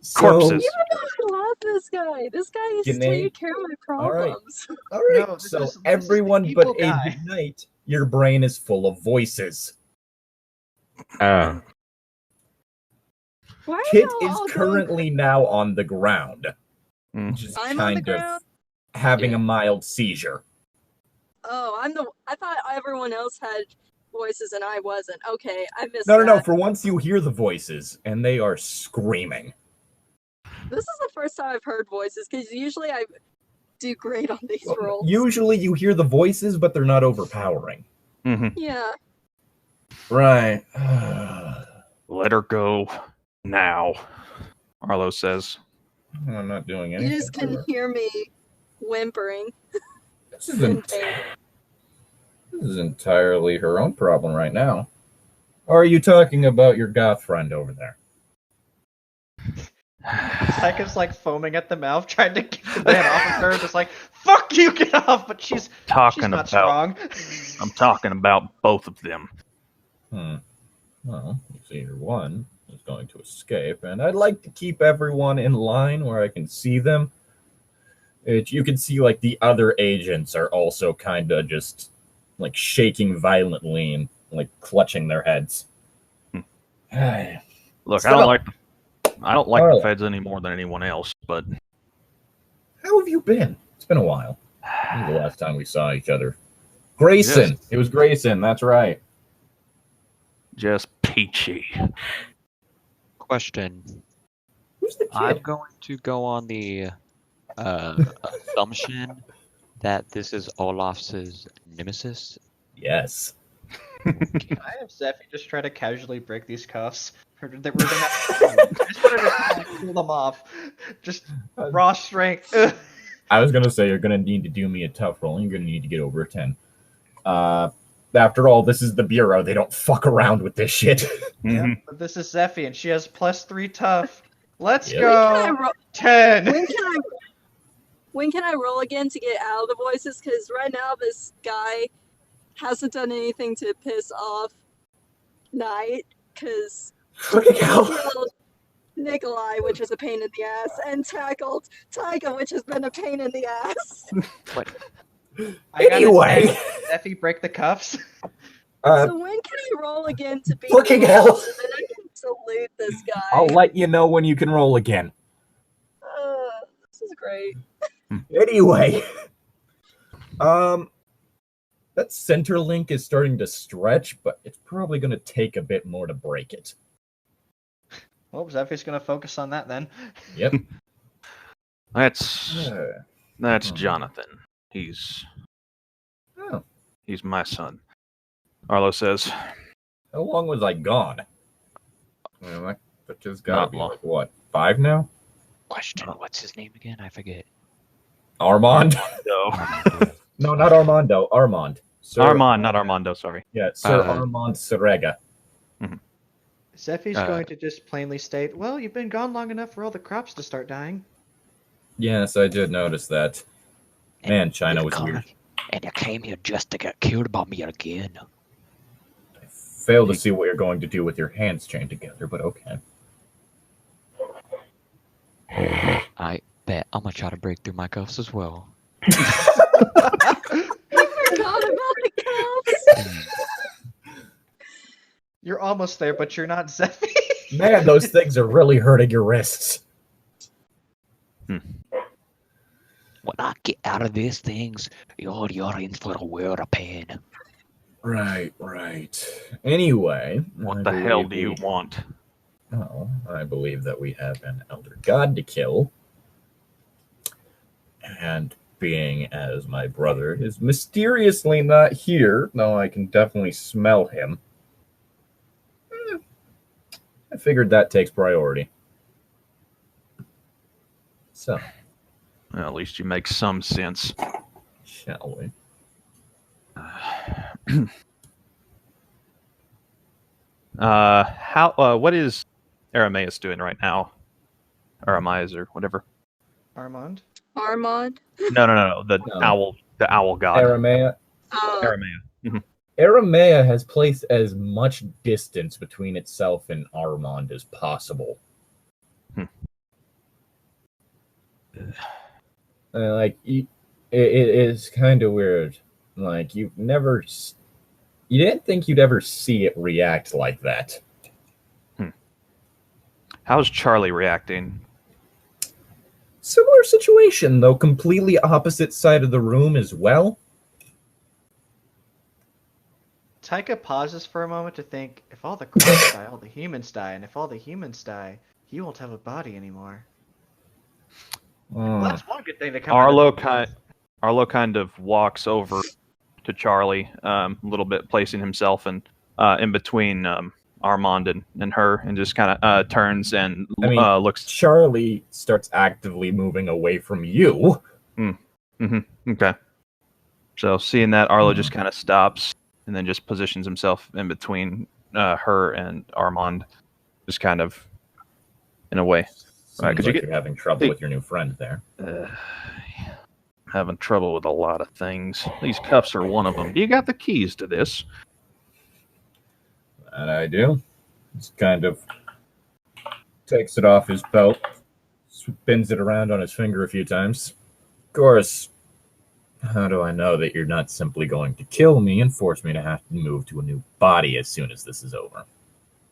So, Corpses. I love this guy. This guy is Grenade. taking care of my All right. problems. All right. No, this so is the everyone evil but guy. Agent Knight your brain is full of voices. Oh. Why are Kit y'all is all currently now on the ground, just I'm on the kind of ground? having Yeah. a mild seizure. Oh, I thought everyone else had voices and I wasn't. Okay, I missed No. that. For once, you hear the voices, and they are screaming. This is the first time I've heard voices, because usually I do great on these rolls. Usually, you hear the voices, but they're not overpowering. Mm-hmm. Yeah. Right. Let her go now, Arlo says. I'm not doing You anything. just can hear me whimpering. This is entirely her own problem right now. Or are you talking about your goth friend over there? Tyka's like foaming at the mouth, trying to get the man off of her, just like, fuck you, get off! But she's not strong. I'm talking about both of them. Well, you see, your one is going to escape, and I'd like to keep everyone in line where I can see them. You can see, like, the other agents are also kind of just, like, shaking violently and, like, clutching their heads. Look, Stop. I don't like Arlo. the feds any more than anyone else, but How have you been? It's been a while. When was the last time we saw each other? Grayson. Yes. It was Grayson. That's right. just peachy. Question. Who's the kid? I'm going to go on the assumption that this is Olaf's nemesis. Yes. I have Zephy just try to casually break these cuffs. We're gonna have to just want to pull them off. Just raw strength. I was gonna say you're gonna need to do me a tough roll. You're gonna need to get over a 10. After all, this is the Bureau. They don't fuck around with this shit. Yeah, but this is Zephy, and she has +3 tough. Let's Yeah. go. 10. When can I roll again to get out of the voices? Because right now this guy hasn't done anything to piss off Knight. Because Fucking hell. killed Nikolai, which is a pain in the ass, and tackled Tyga, which has been a pain in the ass. Anyway. Zephy, break the cuffs. So when can I roll again to be Fucking the hell. so that I can salute this guy? I'll let you know when you can roll again. This is great. Anyway. That center link is starting to stretch, but it's probably going to take a bit more to break it. Well, Zephy's gonna focus on that then. Yep. That's Oh. Jonathan. He's Oh. my son. Arlo says, How long was I gone? That just gotta Not be long. like, what, 5 now? Question. What's his name again? I forget. Armand? no. No, not Armando. Armand. Sir, Armand, not Armando, sorry. Yeah, Sir Uh, Armand Serega. Zephy's going to just plainly state, well, you've been gone long enough for all the crops to start dying. Yes, I did notice that. Man, China You was come- weird. And you came here just to get killed by me again. Fail to see what you're going to do with your hands chained together, but okay. I bet I'm gonna try to break through my cuffs as well. I forgot about the cuffs. You're almost there, but you're not Zephy. Man, those things are really hurting your wrists. When I get out of these things, you're in for a world of pain. Right. Anyway. What I the hell believe do you we- want? Oh, I believe that we have an elder god to kill. And being as my brother is mysteriously not here, though I can definitely smell him, I figured that takes priority. So, Well, at least you make some sense. shall we? What is Arameus doing right now? Arameus or whatever. Armand? Armand. No. The No. owl god. Aramea. Aramea. Aramea has placed as much distance between itself and Armand as possible. It is kind of weird. Like, you've never You didn't think you'd ever see it react like that. How's Charlie reacting? Similar situation, though completely opposite side of the room as well. Taika pauses for a moment to think, if all the crops die, all the humans die, and if all the humans die, he won't have a body anymore. Well, that's one good thing that comes Arlo kind of walks over to Charlie, a little bit, placing himself in between Armand and her, and just kind of turns and looks. Charlie starts actively moving away from you. Okay. So seeing that, Arlo just kind of stops and then just positions himself in between her and Armand, just kind of in a way. Seems like you're having trouble with your new friend there. Having trouble with a lot of things. These cuffs are one of them. Do you got the keys to this? That I do. Just kind of takes it off his belt, spins it around on his finger a few times. Of course, how do I know that you're not simply going to kill me and force me to have to move to a new body as soon as this is over?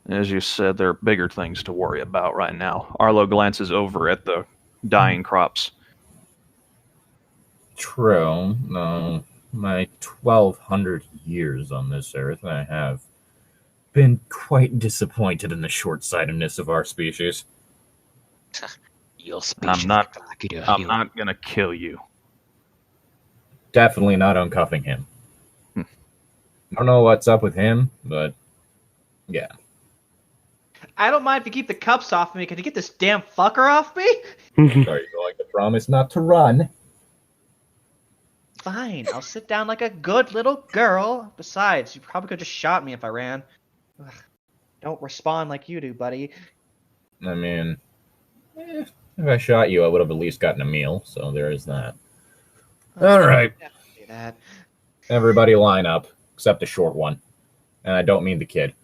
As you said, there are bigger things to worry about right now. Arlo glances over at the dying crops. True. No, my 1,200 years on this earth, I have been quite disappointed in the short-sightedness of our species. I'm not gonna kill you. Definitely not uncuffing him. I don't know what's up with him, but yeah. I don't mind if you keep the cuffs off me. Can you get this damn fucker off me? Are you going to promise not to run? Fine, I'll sit down like a good little girl. Besides, you probably could have just shot me if I ran. Ugh, don't respond like you do, buddy. I mean, if I shot you, I would have at least gotten a meal, so there is that. All right. Do that. Everybody line up, except the short one. And I don't mean the kid.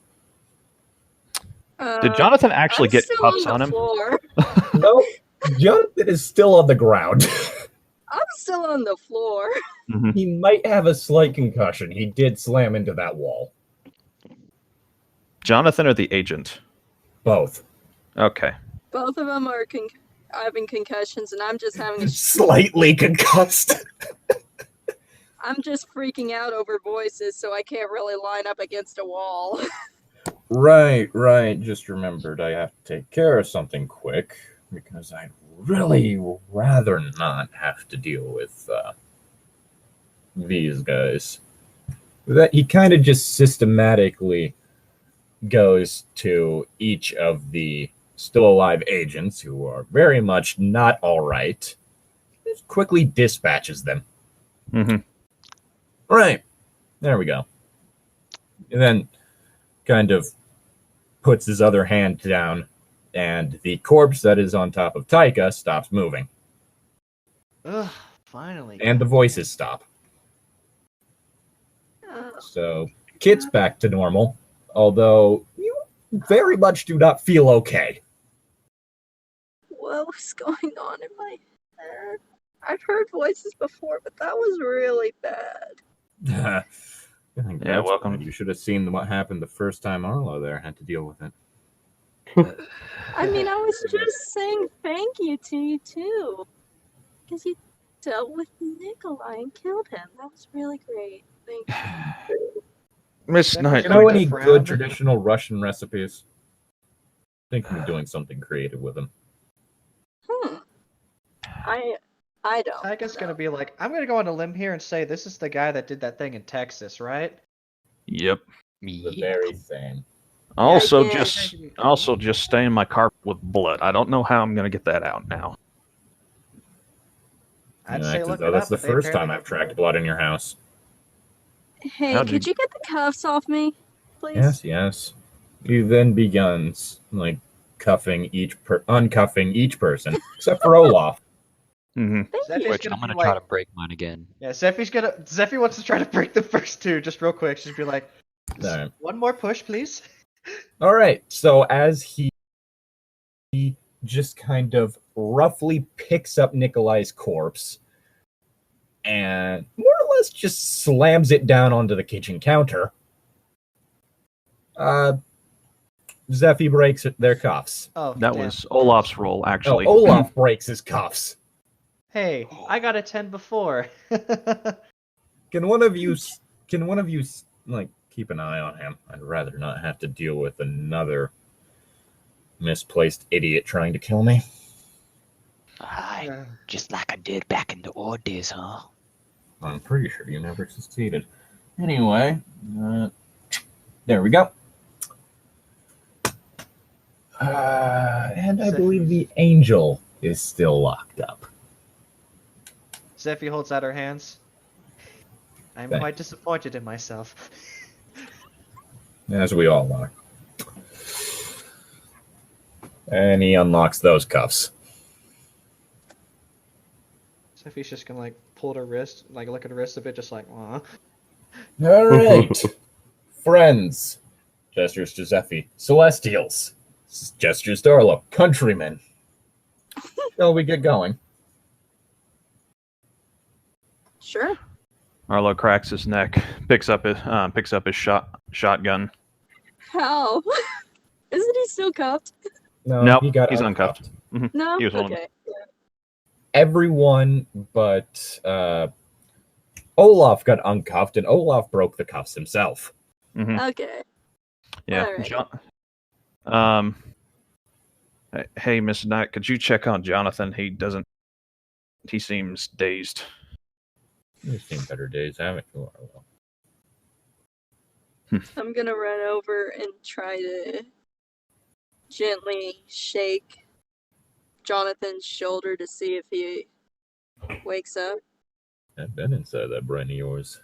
Did Jonathan actually get cuffs on him? No, Jonathan is still on the ground. I'm still on the floor. He might have a slight concussion. He did slam into that wall. Jonathan or the agent? Both. Okay. Both of them are having concussions, and I'm just having a slightly concussed. I'm just freaking out over voices, so I can't really line up against a wall. Right. Just remembered I have to take care of something quick because I'd really rather not have to deal with these guys. That he kind of just systematically goes to each of the still alive agents who are very much not all right. Just quickly dispatches them. Right. There we go. And then kind of puts his other hand down, and the corpse that is on top of Taika stops moving. Ugh, finally. And the voices stop. So, Kit's back to normal, although you very much do not feel okay. What was going on in my head? I've heard voices before, but that was really bad. Yeah, welcome. You should have seen what happened the first time Arlo there had to deal with it. I mean, I was just saying thank you to you, too. Because you dealt with Nikolai and killed him. That was really great. Thank you. Miss Knight. You know any good traditional Russian recipes? Thinking of doing something creative with them. I don't. Taika's gonna be like, I'm gonna go on a limb here and say this is the guy that did that thing in Texas, right? Yep. The very same. Also just stain my carpet with blood. I don't know how I'm gonna get that out now. I'd say look that's the first time I've tracked blood in your house. Hey, could you get the cuffs off me, please? Yes. He then begins uncuffing each person except for Olaf. Thank you. Which I'm gonna try to break mine again. Yeah, Zeffy wants to try to break the first two just real quick. She'd be like, Right. one more push, please. All right. So as he just kind of roughly picks up Nikolai's corpse and more or less just slams it down onto the kitchen counter, Zeffy breaks their cuffs. Oh, That damn. was Olaf's role, actually. No, Olaf breaks his cuffs. Hey, I got a 10 before. Can one of you like keep an eye on him? I'd rather not have to deal with another misplaced idiot trying to kill me. Aye, just like I did back in the old days, huh? I'm pretty sure you never succeeded. Anyway, there we go. And I believe the angel is still locked up. Zeffy holds out her hands. I'm Thank quite disappointed in myself. As we all are. And he unlocks those cuffs. Zeffy's just gonna like pull at her wrist, like look at her wrist a bit, just like, aw. All right. Friends. Gestures to Zeffy. Celestials. Gestures to Arlo. Countrymen. Shall we get going? Sure. Arlo cracks his neck, picks up his shotgun. How? Isn't he still cuffed? No, Nope, he got he's uncuffed. No? He was holding Okay. Everyone but Olaf got uncuffed, and Olaf broke the cuffs himself. Okay. Yeah. Alright. Hey, Miss Knight, could you check on Jonathan? He seems dazed. You've seen better days, haven't you, Arlo? I'm gonna run over and try to gently shake Jonathan's shoulder to see if he wakes up. I've been inside that brain of yours.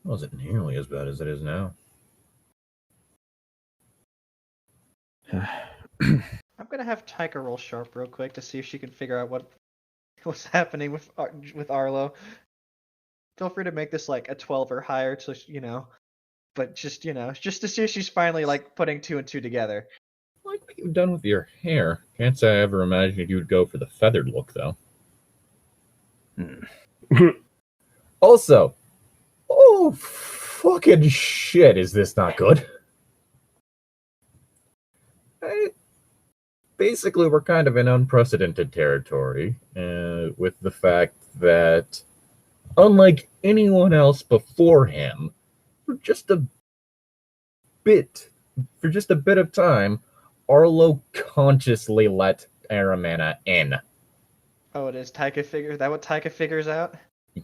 It wasn't nearly as bad as it is now. I'm gonna have Tyka roll sharp real quick to see if she can figure out what's happening with Arlo. Feel free to make this like a 12 or higher, to but just to see if she's finally like putting 2 and 2 together. I like what you've done with your hair. Can't say I ever imagined you would go for the feathered look, though. Also, oh fucking shit, is this not good? Basically, we're kind of in unprecedented territory with the fact that, unlike anyone else before him, for just a bit of time, Arlo consciously let Aramana in. Oh, it is Tyka figure. Is that what Tyka figures out?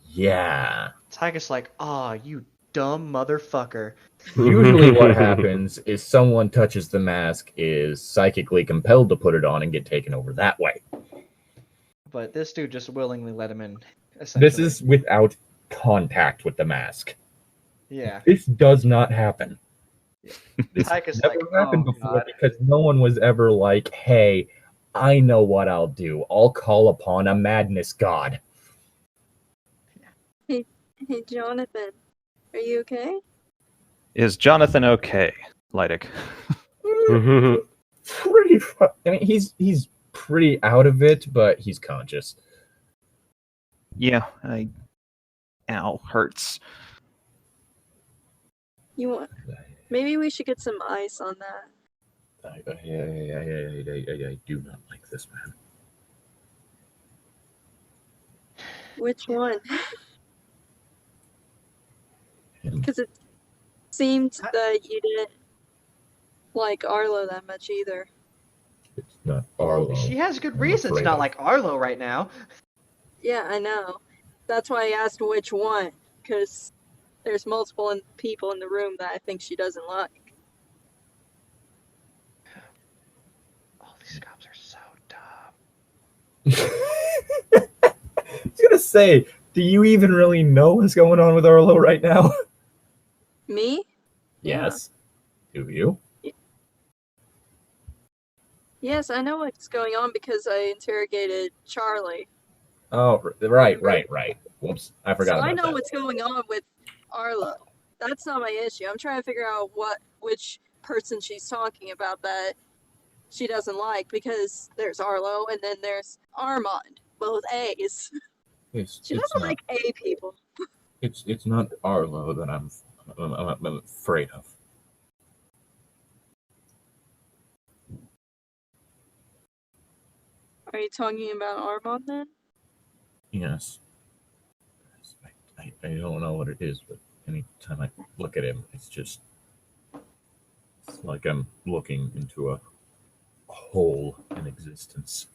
Yeah. Tyka's like, you dumb motherfucker. Usually what happens is someone touches the mask, is psychically compelled to put it on, and get taken over that way. But this dude just willingly let him in, essentially. This is without contact with the mask. Yeah. This does not happen. This Tyka's never like, happened oh, before God. because no one was ever like, hey, I know what I'll do. I'll call upon a madness god. Hey, Jonathan. Are you okay? Is Jonathan okay, Lydic? Pretty. I mean, he's pretty out of it, but he's conscious. Yeah, ow, hurts. Maybe we should get some ice on that. I do not like this man. Which one? Because it seemed that you didn't like Arlo that much either. It's not Arlo. She has good I'm reasons afraid not of. like Arlo right now. Yeah, I know. That's why I asked which one, because there's multiple people in the room that I think she doesn't like. All these cops are so dumb. I was gonna say, do you even really know what's going on with Arlo right now? Me? Yes. Do you? Yes, I know what's going on because I interrogated Charlie. Oh, right. Whoops, I forgot So about I know that. what's going on with Arlo. That's not my issue. I'm trying to figure out which person she's talking about that she doesn't like, because there's Arlo and then there's Armand, both A's. She doesn't like A people. It's not Arlo that I'm afraid of. Are you talking about Armand then? Yes. I don't know what it is, but anytime I look at him, it's like I'm looking into a hole in existence.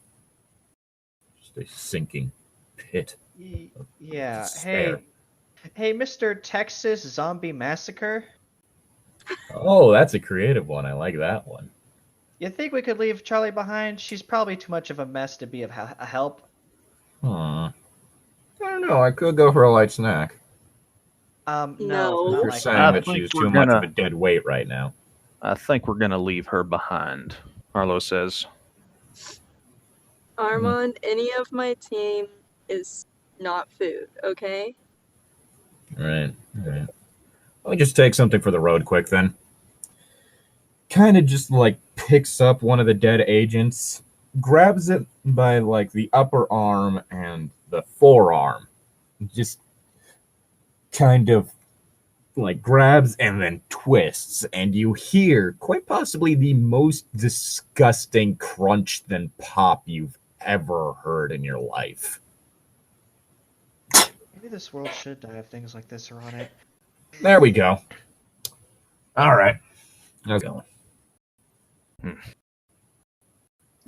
Just a sinking pit. Yeah. Despair. Hey, Mr. Texas Zombie Massacre. Oh, that's a creative one. I like that one. You think we could leave Charlie behind? She's probably too much of a mess to be of a help. I don't know. I could go for a light snack. No. No. You're Like, saying I that think she's we're too much of gonna- a dead weight right now. I think we're gonna leave her behind. Arlo says. Armand, any of my team is not food, okay? Right. Let me just take something for the road quick then. Kind of just like picks up one of the dead agents, grabs it by like the upper arm and the forearm. Just kind of like grabs and then twists, and you hear quite possibly the most disgusting crunch then pop you've ever heard in your life. maybe this world should die if things like this are on it. There we go. All right. How's it going?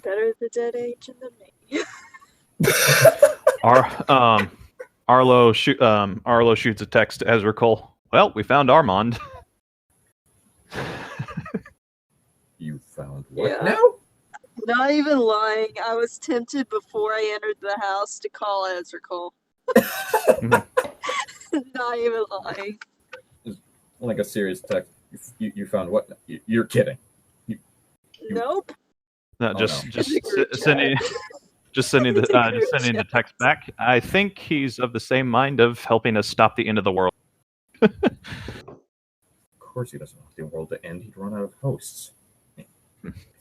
Better the dead agent than me. Arlo shoots a text to Ezra Cole. Well, we found Armand. You found what Yeah. now? Not even lying. I was tempted before I entered the house to call Ezra Cole. Not even lying. Like a serious text. You found what? You're kidding. Nope. No, Oh, just no. just It's a group s- sending chat. just sending the It's a group just sending the chat. text back. I think he's of the same mind of helping us stop the end of the world. Of course he doesn't want the world to end. He'd run out of hosts. I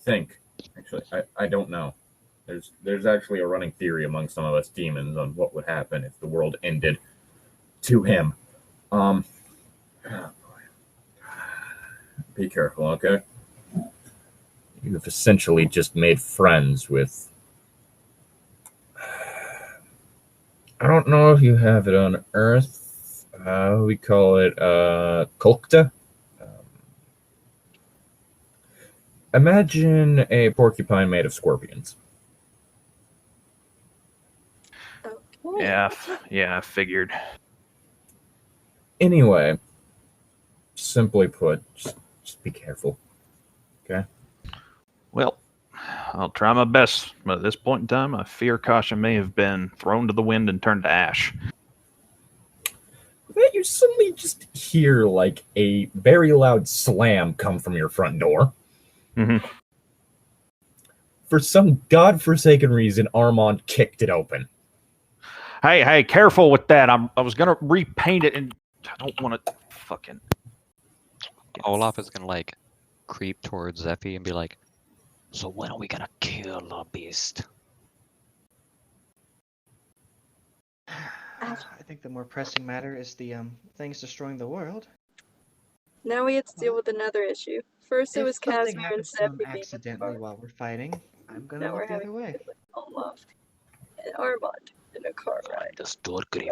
think. Actually, I don't know. There's actually a running theory among some of us demons on what would happen if the world ended to him. Oh boy. Be careful, okay? You've essentially just made friends with. I don't know if you have it on Earth. We call it Kolkta. Imagine a porcupine made of scorpions. Okay. Yeah, I figured. Anyway, simply put, just be careful. Okay? Well, I'll try my best, but at this point in time, I fear caution may have been thrown to the wind and turned to ash. Then you suddenly just hear like a very loud slam come from your front door. Mhm. For some godforsaken reason, Armand kicked it open. Hey, careful with that. I was gonna repaint it, and I don't want to fucking. Olaf is gonna like creep towards Zeffy and be like, "So when are we gonna kill the beast?" I think the more pressing matter is the things destroying the world. Now we have to deal with another issue. First it If was something Casimir and happens to him Steffi being accidentally while we're fighting, I'm gonna Now we're look the other having way. Olaf and Armand in a car ride. The store guy.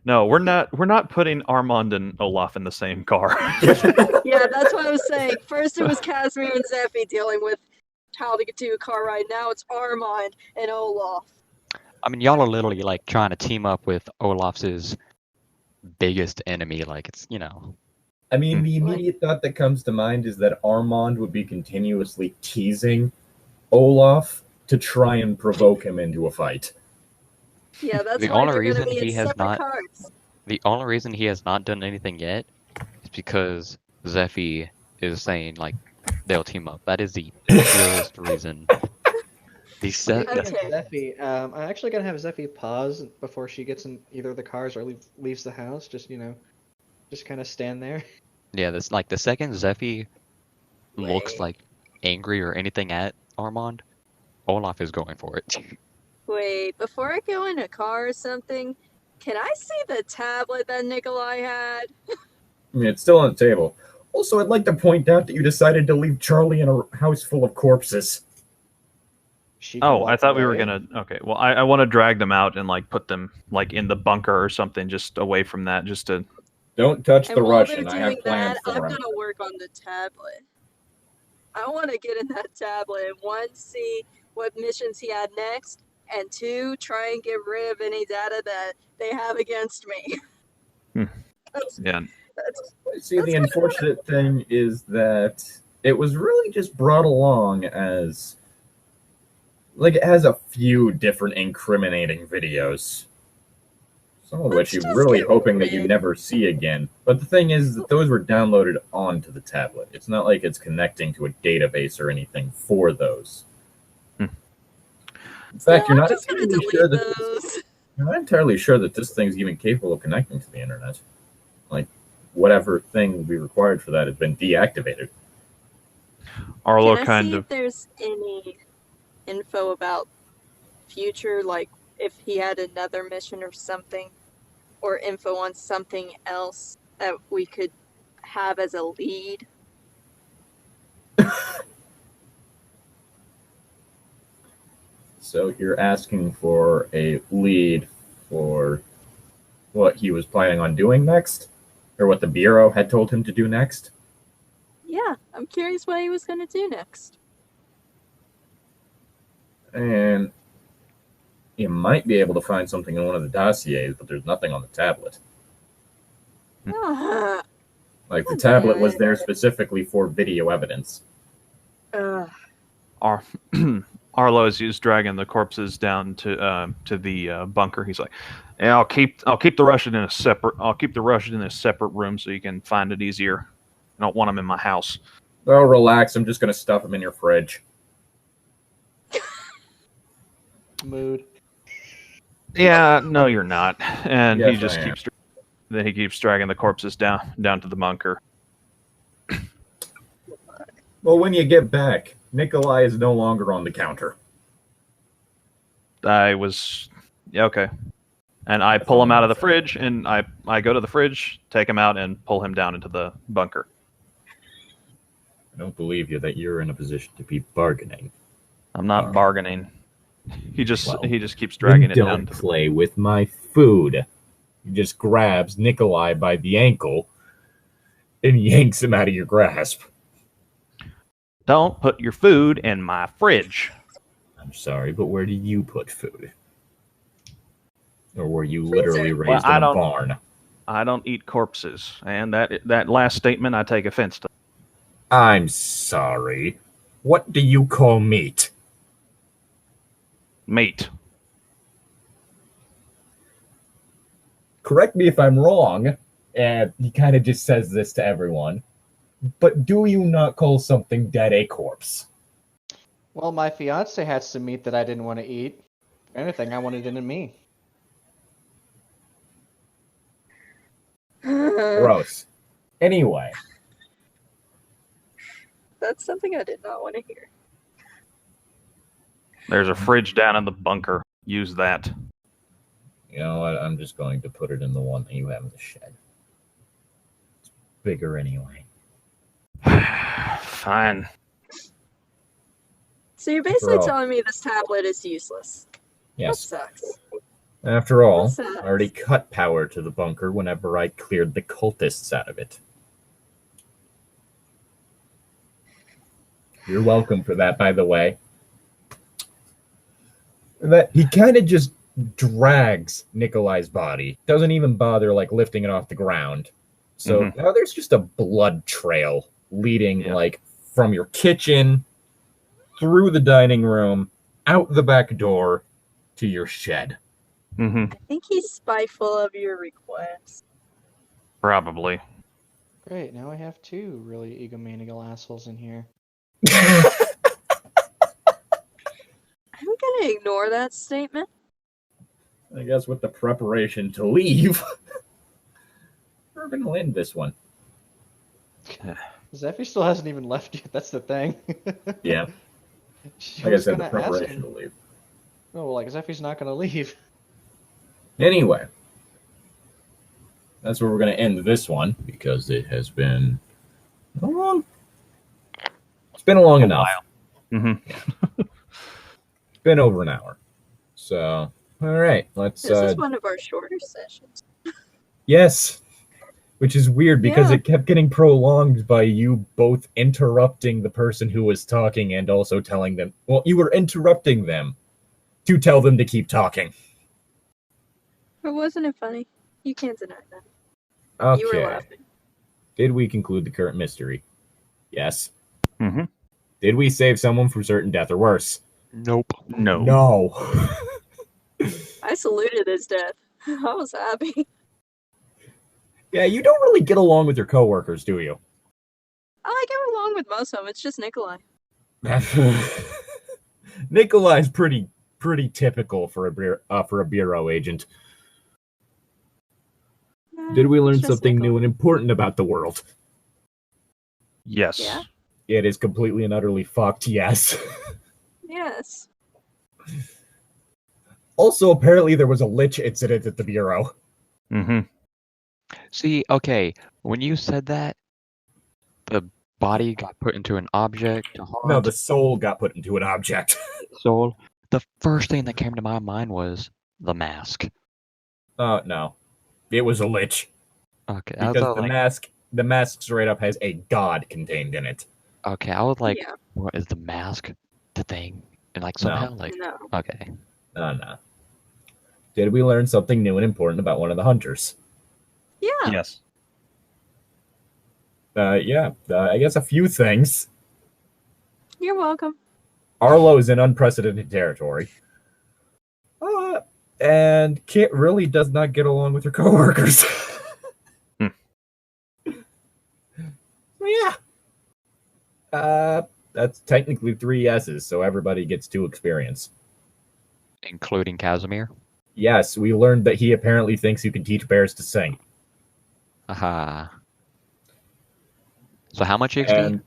No, we're not putting Armand and Olaf in the same car. Yeah, that's what I was saying. First it was Casimir and Zeffy dealing with how to get to a car ride. Now it's Armand and Olaf. I mean, y'all are literally like trying to team up with Olaf's biggest enemy. Like it's I mean, the immediate thought that comes to mind is that Armand would be continuously teasing Olaf to try and provoke him into a fight. Yeah, that's The why only they're reason gonna be in he has separate not- cars. The only reason he has not done anything yet is because Zeffy is saying like they'll team up. That is the purest reason. The set. Okay. Zeffy, I'm actually gonna have Zeffy pause before she gets in either of the cars or leaves the house. Just just kind of stand there. Yeah, that's like the second Zeffy looks Wait. like angry or anything at Armand, Olaf is going for it. Wait, before I go in a car or something, can I see the tablet that Nikolai had? I mean, it's still on the table. Also, I'd like to point out that you decided to leave Charlie in a house full of corpses. she can Oh, I walk thought we were away. gonna. Okay, well, I want to drag them out and like put them like in the bunker or something, just away from that, just to. Don't touch And the while they're Russian. I doing have plans that, I'm for him. gonna work on the tablet. I want to get in that tablet and one, see what missions he had next, and two, try and get rid of any data that they have against me. Yeah. See, the unfortunate thing is that it was really just brought along as, like, it has a few different incriminating videos. Some of which Let's you're just really get hoping that you rid. never see again. But the thing is that those were downloaded onto the tablet. It's not like it's connecting to a database or anything for those. In fact, So you're I'm not just gonna entirely delete sure that those. you're not entirely sure that this thing's even capable of connecting to the internet. Like, whatever thing will be required for that has been deactivated. Arlo Can I kind see of. if there's any info about future, like if he had another mission or something, or info on something else that we could have as a lead? So you're asking for a lead for what he was planning on doing next? Or what the Bureau had told him to do next? Yeah, I'm curious what he was going to do next. And you might be able to find something in one of the dossiers, but there's nothing on the tablet. Ah, Like, the God tablet damn was it. there specifically for video evidence. Arlo is dragging the corpses down to the bunker. He's like, "Yeah, I'll keep the Russian in a separate. I'll keep the Russian in a separate room so you can find it easier. I don't want him in my house." Oh, relax. I'm just going to stuff him in your fridge. Mood. Yeah, no, you're not. And Yes, he just I am. keeps dragging the corpses down to the bunker. Well, when you get back, Nikolai is no longer on the counter. Yeah, okay. And I pull him out of the fridge, and I go to the fridge, take him out, and pull him down into the bunker. I don't believe you that you're in a position to be bargaining. I'm not Alright. bargaining. He just Well, keeps dragging Then it down. don't play with my food. He just grabs Nikolai by the ankle and yanks him out of your grasp. Don't put your food in my fridge. I'm sorry, but where do you put food? Or were you literally Freezer. raised Well, I in a don't- barn? I don't eat corpses, and that last statement I take offense to. I'm sorry. What do you call meat? Meat. Correct me if I'm wrong, and he kind of just says this to everyone, but do you not call something dead a corpse? Well, my fiance had some meat that I didn't want to eat. If anything, I wanted it in me. Gross. Anyway, That's something I did not want to hear. There's a fridge down in the bunker. Use that. you know what? I'm just going to put it in the one that you have in the shed. It's bigger anyway. Fine. So you're basically After all- telling me this tablet is useless. Yes. That sucks. After all, That sucks. I already cut power to the bunker whenever I cleared the cultists out of it. You're welcome for that, by the way. That he kind of just drags Nikolai's body. Doesn't even bother like lifting it off the ground. So Mhm. now there's just a blood trail leading Yeah. like from your kitchen through the dining room, out the back door to your shed. Mm-hmm. I think he's spiteful of your request. Probably. Great, now I have two really egomaniacal assholes in here. I'm gonna ignore that statement. I guess with the preparation to leave, we're going to end this one. Zeffy still hasn't even left yet, that's the thing. Yeah, She like I was said, the gonna ask preparation him. to leave. Oh, well, like, Zeffy's not gonna leave. Anyway, that's where we're going to end this one because it has been long. It's been long enough. Mm-hmm. been over an hour. So, all right, let's. This is one of our shorter sessions. Yes, which is weird because Yeah. it kept getting prolonged by you both interrupting the person who was talking and also telling them. Well, you were interrupting them to tell them to keep talking. But wasn't it funny? You can't deny that. You were Okay. laughing. Did we conclude the current mystery? Yes. Mm-hmm. Did we save someone from certain death or worse? Nope. No. No. I saluted his death. I was happy. Yeah, you don't really get along with your coworkers, do you? I get along with most of them. It's just Nikolai. Nikolai's pretty typical for a bureau agent. Did we learn It's just something new Nikolai. and important about the world? Yes. Yeah. It is completely and utterly fucked, yes. Yes. Also, apparently there was a lich incident at the bureau. Mm-hmm. See, okay, when you said that, the body got put into an object to haunt No, the soul got put into an object. the soul. The first thing that came to my mind was the mask. Oh, no. It was a lich. Okay, I Because was like, the mask straight up has a god contained in it. okay, I was like, Yeah. what is the mask the thing? And like No. somehow, like, No. okay, Oh, no. Did we learn something new and important about one of the hunters? Yeah. Yes. Yeah, I guess a few things. You're welcome. Arlo is in unprecedented territory. And Kit really does not get along with her coworkers. Yeah. That's technically 3 yeses, so everybody gets 2 experience. including Casimir. Yes, we learned that he apparently thinks you can teach bears to sing. Aha. So how much XP?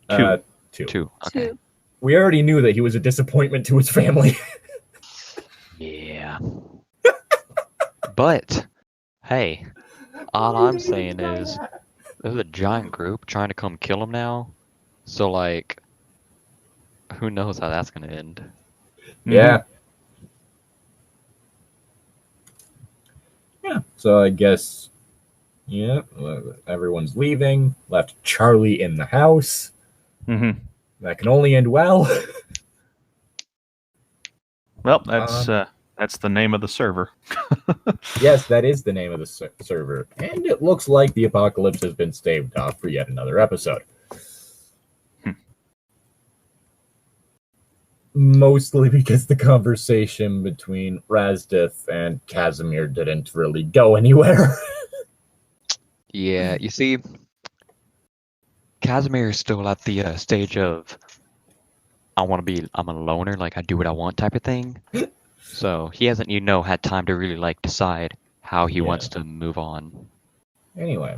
And 2. 2. Okay. 2. We already knew that he was a disappointment to his family. Yeah. But hey, all I'm saying is there's a giant group trying to come kill him now. So like, who knows how that's gonna end? Yeah. Yeah. So I guess, yeah, everyone's leaving. Left Charlie in the house. Mm-hmm. That can only end well. Well, that's the name of the server. Yes, that is the name of the server. And it looks like the apocalypse has been staved off for yet another episode. Mostly because the conversation between Razdith and Casimir didn't really go anywhere. Yeah, you see, Casimir is still at the stage of I'm a loner, like I do what I want type of thing. So he hasn't, had time to really like decide how he Yeah. wants to move on. Anyway,